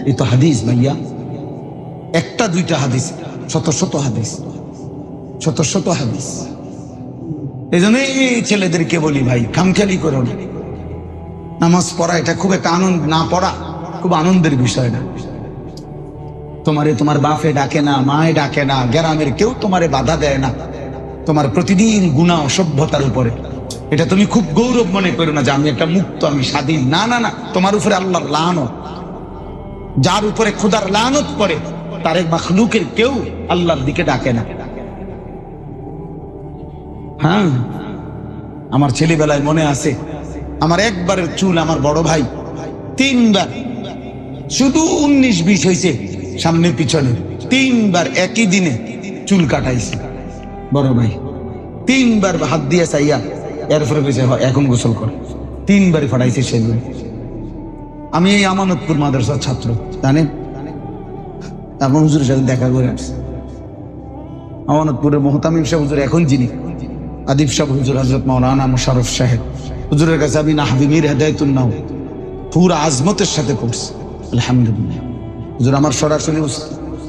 এই তো হাদিস ভাইয়া, একটা দুইটা হাদিস, শত শত হাদিস, শত শত হাদিস। এই জন্য এই ছেলেদেরকে বলি ভাই, খামখেয়ালি করো না। নামাজ পড়া এটা খুব একটা আনন্দ, না পড়া খুব আনন্দের বিষয় না। তোমারে তোমার বাপে ডাকে না, মায়ে ডাকে না, গ্রামের কেউ তোমারে বাধা দেয় না, তোমার প্রতিদিন গুনাহ অসভ্যতার উপরে, এটা তুমি খুব গৌরব মনে করো না যে আমি একটা মুক্ত, আমি স্বাধীন। না না না, তোমার উপরে আল্লাহর লানত। যার উপরে খোদার লানত পড়ে তার এক মাখলুকের কেউ আল্লাহর দিকে ডাকে না। হ্যাঁ, আমার ছেলেবেলায় মনে আছে, আমার একবারের চুল আমার বড় ভাই 3 বার, শুধু 19-20 হয়েছে সামনে পিছনে, 3 বার একই দিনে চুল কাটাইছে বড় ভাই। 3 বার হাত দিয়ে চাইয়া, এরপরে কইছে এখন গোসল কর। 3 বারই ফাটাইছে সেগুলো। আমি এই আমানতপুর মাদ্রাসার ছাত্র, জানেন, এখন হুজুরের সাথে দেখা করে আসছে। আমানতপুরের মুহতামিম সাহেব হুজুর, এখন যিনি আদিব সাহেব হুজুর হযরত মাওলানা মুশাররফ সাহেব হুজুরের কাছে আমি নাহবি মীর হেদায়েতুন নাও পুরা আজমতের সাথে পড়ছি, আলহামদুলিল্লাহ। হুজুর আমার সরাসরি,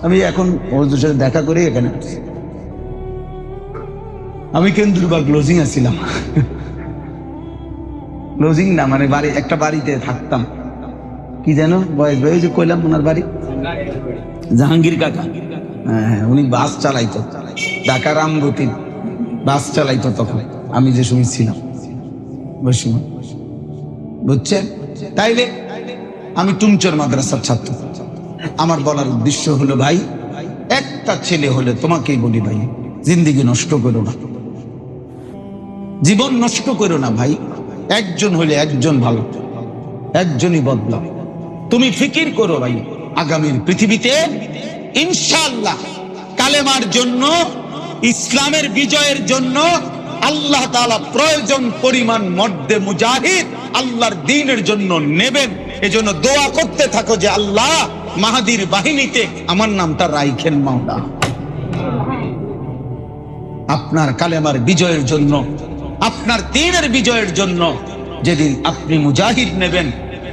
আমি এখন হুজুরের সাথে দেখা করে এখানে আসছি। আমি কেন্দ্রবাগ লজিং আছিলাম, লজিং না মানে বাড়ি, একটা বাড়িতে থাকতাম, কি যেন বয়স ভাই যে কইলাম ওনার বাড়ি, জাহাঙ্গীর কাকা। হ্যাঁ, উনি বাস চালাইতো, ঢাকা রামগতি বাস চালাইতো তখন, আমি যে সময় ছিলাম বুঝছেন। তাইলে আমি টুমচর মাদ্রাসার ছাত্র। আমার বলার উদ্দেশ্য হলো ভাই, একটা ছেলে হলে তোমাকেই বলি ভাই, জিন্দেগি নষ্ট করো না, জীবন নষ্ট করো না ভাই। একজন হলে একজন ভালো, একজনই বদলাও। তুমি ফিকির করো ভাই, আগামীর পৃথিবীতে ইনশাআল্লাহ কালেমার জন্য, ইসলামের বিজয়ের জন্য আল্লাহ তাআলা প্রয়োজন পরিমাণ মর্দে মুজাহিদ আল্লাহর দ্বীনের জন্য নেবেন। এজন্য দোয়া করতে থাকো যে আল্লাহ মাহাদির বাহিনীতে আমার নামটা রাইখেন মাওলা। আপনার কালেমার বিজয়ের জন্য, আপনার দ্বীনের বিজয়ের জন্য যেদিন আপনি মুজাহিদ নেবেন,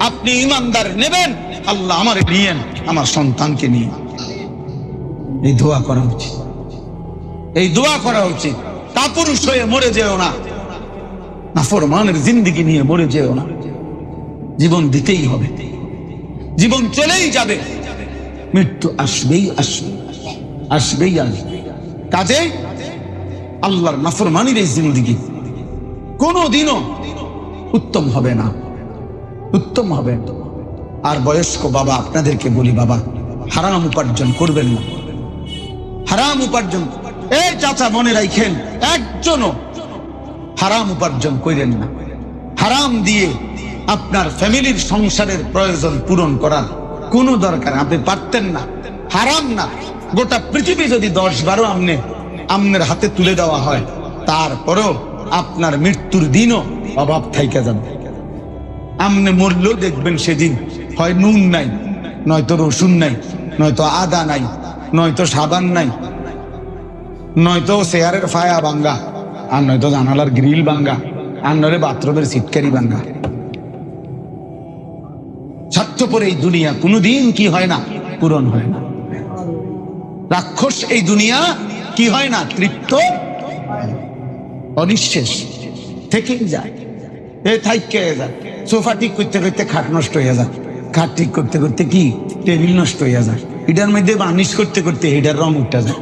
আপনি ইমানদার নেবেন, আল্লাহ আমার নিয়েন, আমার সন্তানকে নিয়ে। এই দোয়া করা উচিত, এই দোয়া করা উচিত। কাপুরুষ হয়ে মরে যেও না, নাফরমানের জিন্দেগি নিয়ে মরে যেও না। জীবন দিতেই হবে, জীবন চলেই যাবে, মৃত্যু আসবেই আসবে, আসবেই আসবে। কাজে আল্লাহর নাফরমানির এই জিন্দেগি কোনোদিনও উত্তম হবে না, উত্তম হবে না। আর বয়স্ক বাবা আপনাদেরকে বলি, বাবা হারাম উপার্জন করবেন না, হারাম উপার্জন। এই চাচা মনে রাখেন, একজনও হারাম উপার্জন করেন না। হারাম দিয়ে আপনার ফ্যামিলির সংসারের প্রয়োজন পূরণ করার কোনো দরকার আপনি পারতেন না। হারাম না, গোটা পৃথিবী যদি 10-12 আমনের হাতে তুলে দেওয়া হয়, তারপরেও আপনার মৃত্যুর দিনও অভাব থাইকা যাবে। আমনে মরলেও দেখবেন সেদিন হয় নুন নাই, নয়তো রসুন নাই, নয়তো আদা নাই, নয়তো সাবান নাই, নয়তো চেয়ারের ফায়া ভাঙ্গা, আর নয়তো জানালার গ্রিল ভাঙ্গা, আর নয় বাথরুমের সিটকারি ভাঙ্গা। স্বার্থপর এই দুনিয়া কোনোদিন কি হয় না, পূরণ হয় না। রাক্ষস এই দুনিয়া কি হয় না, তৃপ্ত, অনিঃশেষ থেকেই যায়। এ থাইকে যায়। সোফা ঠিক করতে করতে খাট নষ্ট হয়ে যায়, খাট ঠিক করতে করতে কি টেবিল নষ্ট হয়ে যায়, এটার মধ্যে বার্নিশ করতে করতে এটার রং উঠে যায়।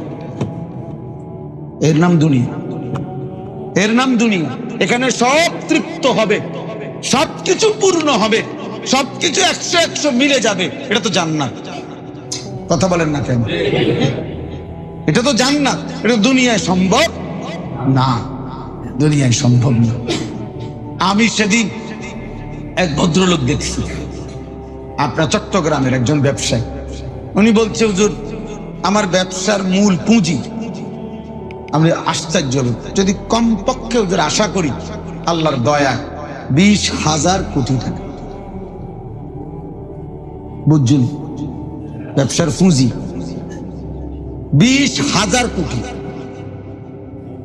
এর নাম দুনিয়া, এর নাম দুনিয়া। এখানে সব তৃপ্ত হবে, সবকিছু পূর্ণ হবে, সবকিছু 100-100 মিলে যাবে। এটা তো জান্নাত। কথা বলেন না কেন? এটা তো জান্নাত। এটা দুনিয়ায় সম্ভব না, দুনিয়ায় সম্ভব না। আমি সেদিন এক ভদ্রলোক দেখছি, আপনার চট্টগ্রামের একজন ব্যবসায়ী। উনি বলছে, হুজুর আমার ব্যবসার মূল পুঁজি, আমি আশ্চর্য যদি কমপক্ষে ওদের আশা করি আল্লাহর দয়া 20,000 কোটি টাকা। বুঝছেন? ব্যবসার পুঁজি 20,000 কোটি।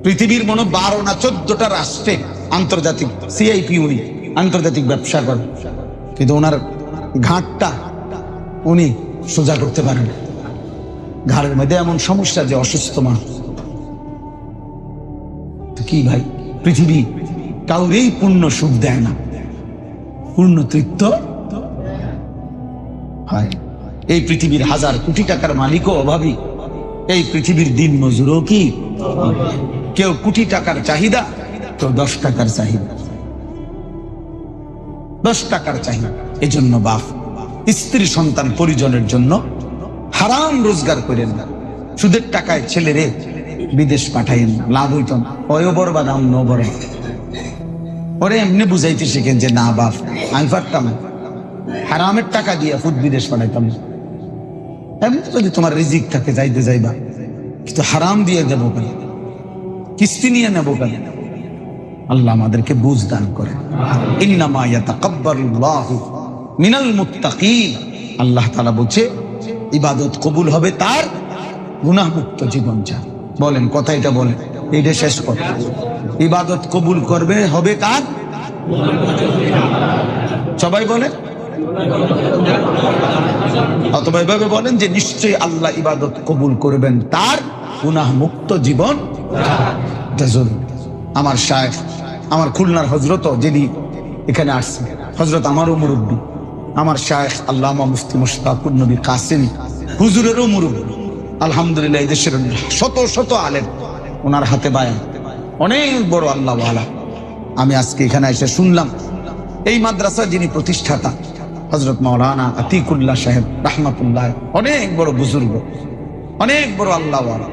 পৃথিবীর মনে 12 না 14টা রাষ্ট্রে আন্তর্জাতিক সিআইপি উনি আন্তর্জাতিক ব্যবসা করেন, কিন্তু ওনার ঘাটটা উনি সোজা করতে পারেন। ঘাড়ের মধ্যে এমন সমস্যা যে অসুস্থ মানুষ। কি ভাই, পৃথিবী কাউরেই পূর্ণ সুখ দেয় না, পূর্ণ তৃপ্ত হয়। এই পৃথিবীর 1000 কোটি টাকার মালিকও অভাবী, এই পৃথিবীর দিন মজুরও কি, কেউ কোটি টাকার চাহিদা, কেউ 10 টাকার চাহিদা, 10 টাকার চাহিদা। এই জন্য বাপ স্ত্রী সন্তান পরিজনের জন্য হারাম রোজগার করেন না। সুদের টাকায় ছেলেরে বিদেশ পাঠাইন, লাভ হইত না, অয় বরবাদ অন্য বড়। ওরে এমনি বুঝাইতে শিখেন যে না বাপ, আমি পারতাম হারামের টাকা দিয়ে ফুদ বিদেশ পাঠাইতাম না। এমনি যদি তোমার রিজিক থাকে যাইতে যাইবা, কিন্তু হারাম দিয়ে দেবো কেন, কিস্তি নিয়ে নেবো কেন? আল্লাহ আমাদেরকে বুঝ দান করে। ইন্নামা ইয়াতাকাব্বালুল্লাহু মিনাল মুত্তাকিন। আল্লাহ তাআলা বলছে ইবাদত কবুল হবে তার গুনাহ মুক্ত জীবন চায়। বলেন কথা, এটা বলেন, এইটা শেষ কথা। ইবাদত কবুল করবে হবে কার? সবাই বলেন, অথবা এভাবে বলেন যে নিশ্চয়ই আল্লাহ ইবাদত কবুল করবেন তার গুনাহ মুক্ত জীবন। আমার শায়েখ, আমার খুলনার হযরত যিনি এখানে আসছে, হযরত আমারও মুরব্বী, আমার শায়েখ আল্লামা মুফতি মুশতাকুর নবী কাসেমী হুজুরেরও মুরব্বী। আলহামদুলিল্লাহ এই দেশের শত শত আলেম ওনার হাতে বায়াত, অনেক বড় আল্লাহ ওয়ালা। আমি আজকে এখানে এসে শুনলাম এই মাদ্রাসা যিনি প্রতিষ্ঠাতা হযরত মাওলানা আতিকুল্লাহ সাহেব রাহমাতুল্লাহ, অনেক বড় বুজুর্গ, অনেক বড় আল্লাহ ওয়ালা,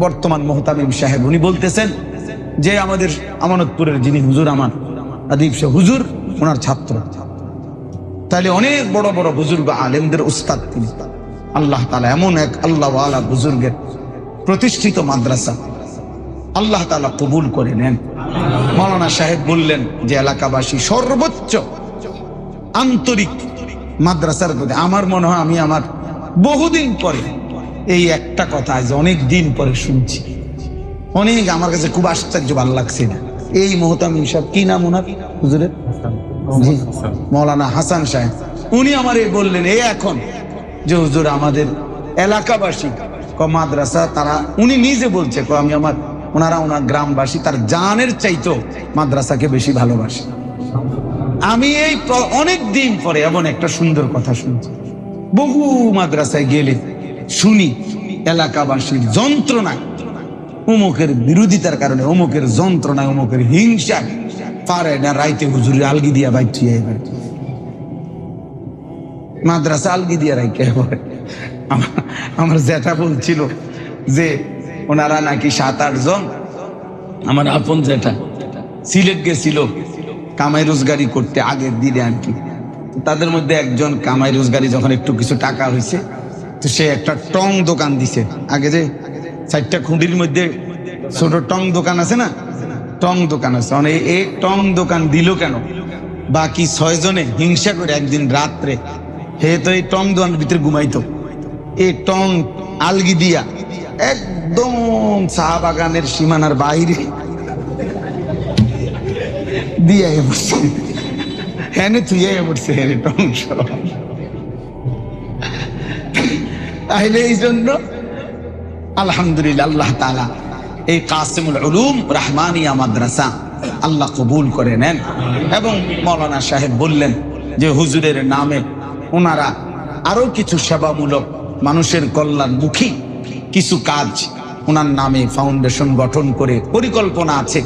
বর্তমান মুহতামিম সাহেব, উনি বলতেছেন যে আমাদের আমানতপুরের যিনি হুজুর আমার আদিব সাহেব হুজুর, ওনার ছাত্র। তাহলে অনেক বড় বড় বুজুর্গ আলেমদের উস্তাদ তিনি। আল্লাহ তাআলা এমন এক আল্লাহ ওয়ালা বুজুর্গের প্রতিষ্ঠিত মাদ্রাসা আল্লাহ তাআলা কবুল করে নেন। মাওলানা সাহেব বললেন যে এলাকাবাসী সর্বোচ্চ আন্তরিক মাদ্রাসার প্রতি। আমার মনে হয় আমি আমার বহুদিন পরে এই একটা কথা আজ অনেক দিন পরে শুনছি, অনেক আমার কাছে খুব আশ্চর্য ভালো লাগছে। না এই মুহতামিম সাহেব, কি নাম ওনার হুজুরের? মাওলানা হাসান সাহেব। উনি আমার বললেন এই এখন যে হুজুর আমাদের এলাকাবাসী মাদ্রাসা তারা, উনি নিজে বলছে আমি আমার ওনারা ওনার গ্রামবাসী তার জানের চাইতো মাদ্রাসাকে বেশি ভালোবাসে। আমি এই অনেক দিন পরে এমন একটা সুন্দর কথা শুনছি। বহু মাদ্রাসায় গেলে শুনি এলাকাবাসীর যন্ত্রণায়, অমুকের বিরোধিতার কারণে, অমুকের যন্ত্রণায়, অমুকের হিংসায় পারে না রাইতে হুজুরের আলগি দিয়া বাইছে, মাদ্রাসা আলগি দিয়া রাইকে। আমার জ্যাঠা বলছিল যে ওনারা নাকি 7-8 জন, আমার আপন জ্যাঠা সিলেট গেছিল কামাই রোজগারি করতে আগের দিনে আর কি। তাদের মধ্যে একজন কামাই রোজগারি যখন একটু কিছু টাকা হয়েছে, তো সে একটা টং দোকান দিছে। আগে যে 4টা খুঁটির মধ্যে ছোট টং দোকান আছে না, টং দোকান আছে, মানে এই টং দোকান দিল কেন? বাকি 6 জনে হিংসা করে একদিন রাত্রে, হে তো এই টং দোকানের ভিতরে ঘুমাইতো, এই টং আলগি দিয়া একদম চা বাগানের সীমানার বাইরে দিয়া বসছে, হ্যাঁ থুইয়া পড়ছে হ্যাঁ টং সব। তাহলে এই জন্য আলহামদুলিল্লাহ আল্লাহ তাআলা এই কাসিমুল উলুম রাহমানিয়া মাদ্রাসা আল্লাহ কবুল করে নেন। এবং মাওলানা সাহেব বললেন যে হুজুরের নামে ওনারা আরো কিছু সেবামূলক মানুষের কল্যাণমুখী কিছু কাজ ওনার নামে ফাউন্ডেশন গঠন করে পরিকল্পনা আছে,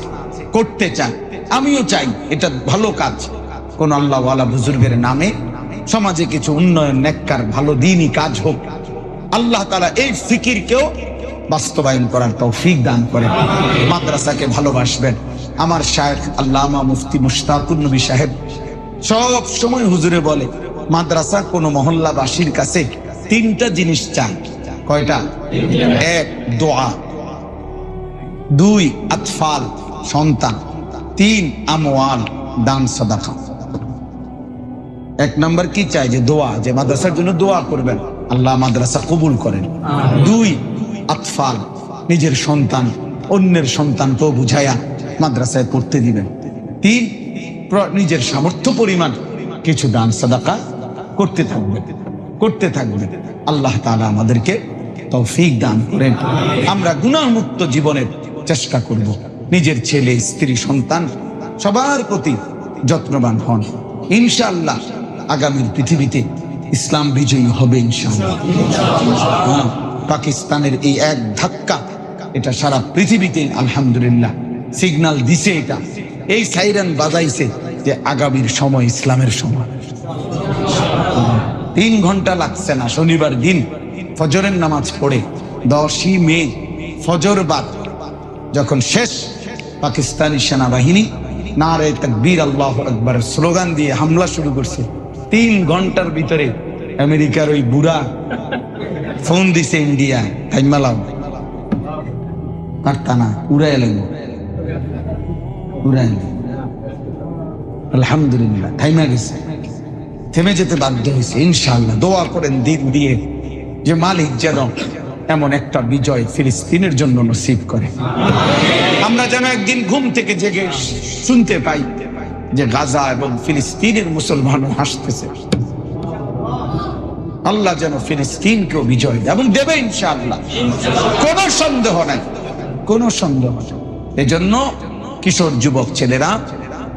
করতে চান। আমিও চাই এটা ভালো কাজ, কোন আল্লাহওয়ালা বুজুর্গের নামে সমাজে কিছু উন্নয়ন, নেককার ভালো দিনই কাজ হোক। আল্লাহ তাআলা এই ফিকিরকেও বাস্তবায়ন করার তৌফিক দান করেন। মাদ্রাসাকে ভালোবাসবেন। আমার শায়েখ আল্লামা মুফতি মুশতাকুর নবী সাহেব সব সময় হুজুরে বলে, মাদ্রাসা কোন মহল্লাবাসীর কাছে 3টা জিনিস চায়। কয়টা? 1 দোয়া, 2 আতফাল সন্তান, 3 আমওয়াল দান সাদাকা। 1 নাম্বার কি চাই? যে দোয়া, যে মাদ্রাসার জন্য দোয়া করবেন, আল্লাহ মাদ্রাসা কবুল করেন। 2 আতফাল, নিজের সন্তান অন্যের সন্তানকেও বুঝায়া মাদ্রাসায় পড়তে দিবেন। 3 নিজের সামর্থ্য পরিমাণ কিছু দান সাদাকা করতে থাকবেন। আল্লাহ তাআলা আমাদেরকে তৌফিক দান করেন। আমরা গুনাহমুক্ত জীবনের চেষ্টা করব। নিজের ছেলে, স্ত্রী, সন্তান সবার প্রতি যত্নবান হন। ইনশাআল্লাহ আগামীর পৃথিবীতে ইসলাম বিজয়ী হবে ইনশাআল্লাহ। পাকিস্তানের এই এক ধাক্কা এটা সারা পৃথিবীতে আলহামদুলিল্লাহ সিগন্যাল দিছে, এটা এই সাইরেন বাজাইছে যে আগামীর সময় ইসলামের সময়। 3 ঘন্টা লাগছে না, শনিবার দিন ফজরের নামাজ পড়ে 10ই মে ফজর বাদ যখন শেষ, পাকিস্তানি সেনাবাহিনী নারে তাকবীর আল্লাহু আকবার স্লোগান দিয়ে হামলা শুরু করছে। 3 ঘন্টার ভিতরে আমেরিকার ওই বুড়া ফোন দিছে ইন্ডিয়া, থাইমালাও কারতানা উড়াই লাগলো, আলহামদুলিল্লাহ থাইমা গেছে, থেমে যেতে বাধ্য হয়েছে। ইনশাআল্লাহ দোয়া করেন দিন দিয়ে যে মালিক যেন এমন একটা বিজয় ফিলিস্তিনের জন্য নসিব করে। আমরা যেন একদিন ঘুম থেকে জেগে শুনতে পাই যে গাজা এবং ফিলিস্তিনের মুসলমান হাসতেছে। আল্লাহ যেন ফিলিস্তিনকেও বিজয় দেয় এবং দেবে ইনশাআল্লাহ, কোনো সন্দেহ নাই। এজন্য কিশোর যুবক ছেলেরা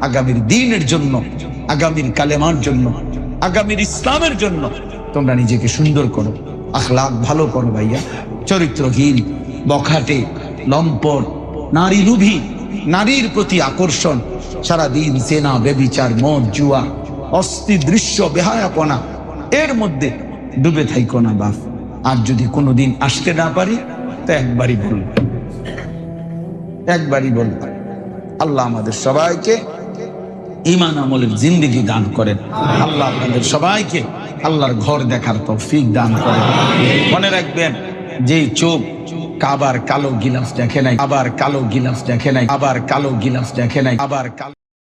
আগামীর দিনের জন্য, আগামীর কালেমার জন্য, আগামীর ইসলামের জন্য তোমরা নিজেকে সুন্দর করো, আখলাক ভালো করো ভাইয়া। চরিত্রহীন, বখাটে, লম্পট, নারী লোভী, নারীর প্রতি আকর্ষণ, সারাদিন জেনা, ব্যভিচার, মদ, জুয়া, অস্থির দৃশ্য, বেহায়াপনা, এর মধ্যে ডুবে থাইকো না বাপ। আর যদি কোনোদিন আসতে না পারি তো একবারই বলবো। আল্লাহ আমাদের সবাইকে ঈমান আমলের জিন্দেগি দান করেন। আল্লাহ আপনাদের সবাইকে আল্লাহর ঘর দেখার তৌফিক দান করেন। মনে রাখবেন, যেই চোখ কাবার কালো গিলাফ দেখে নাই, আবার কালো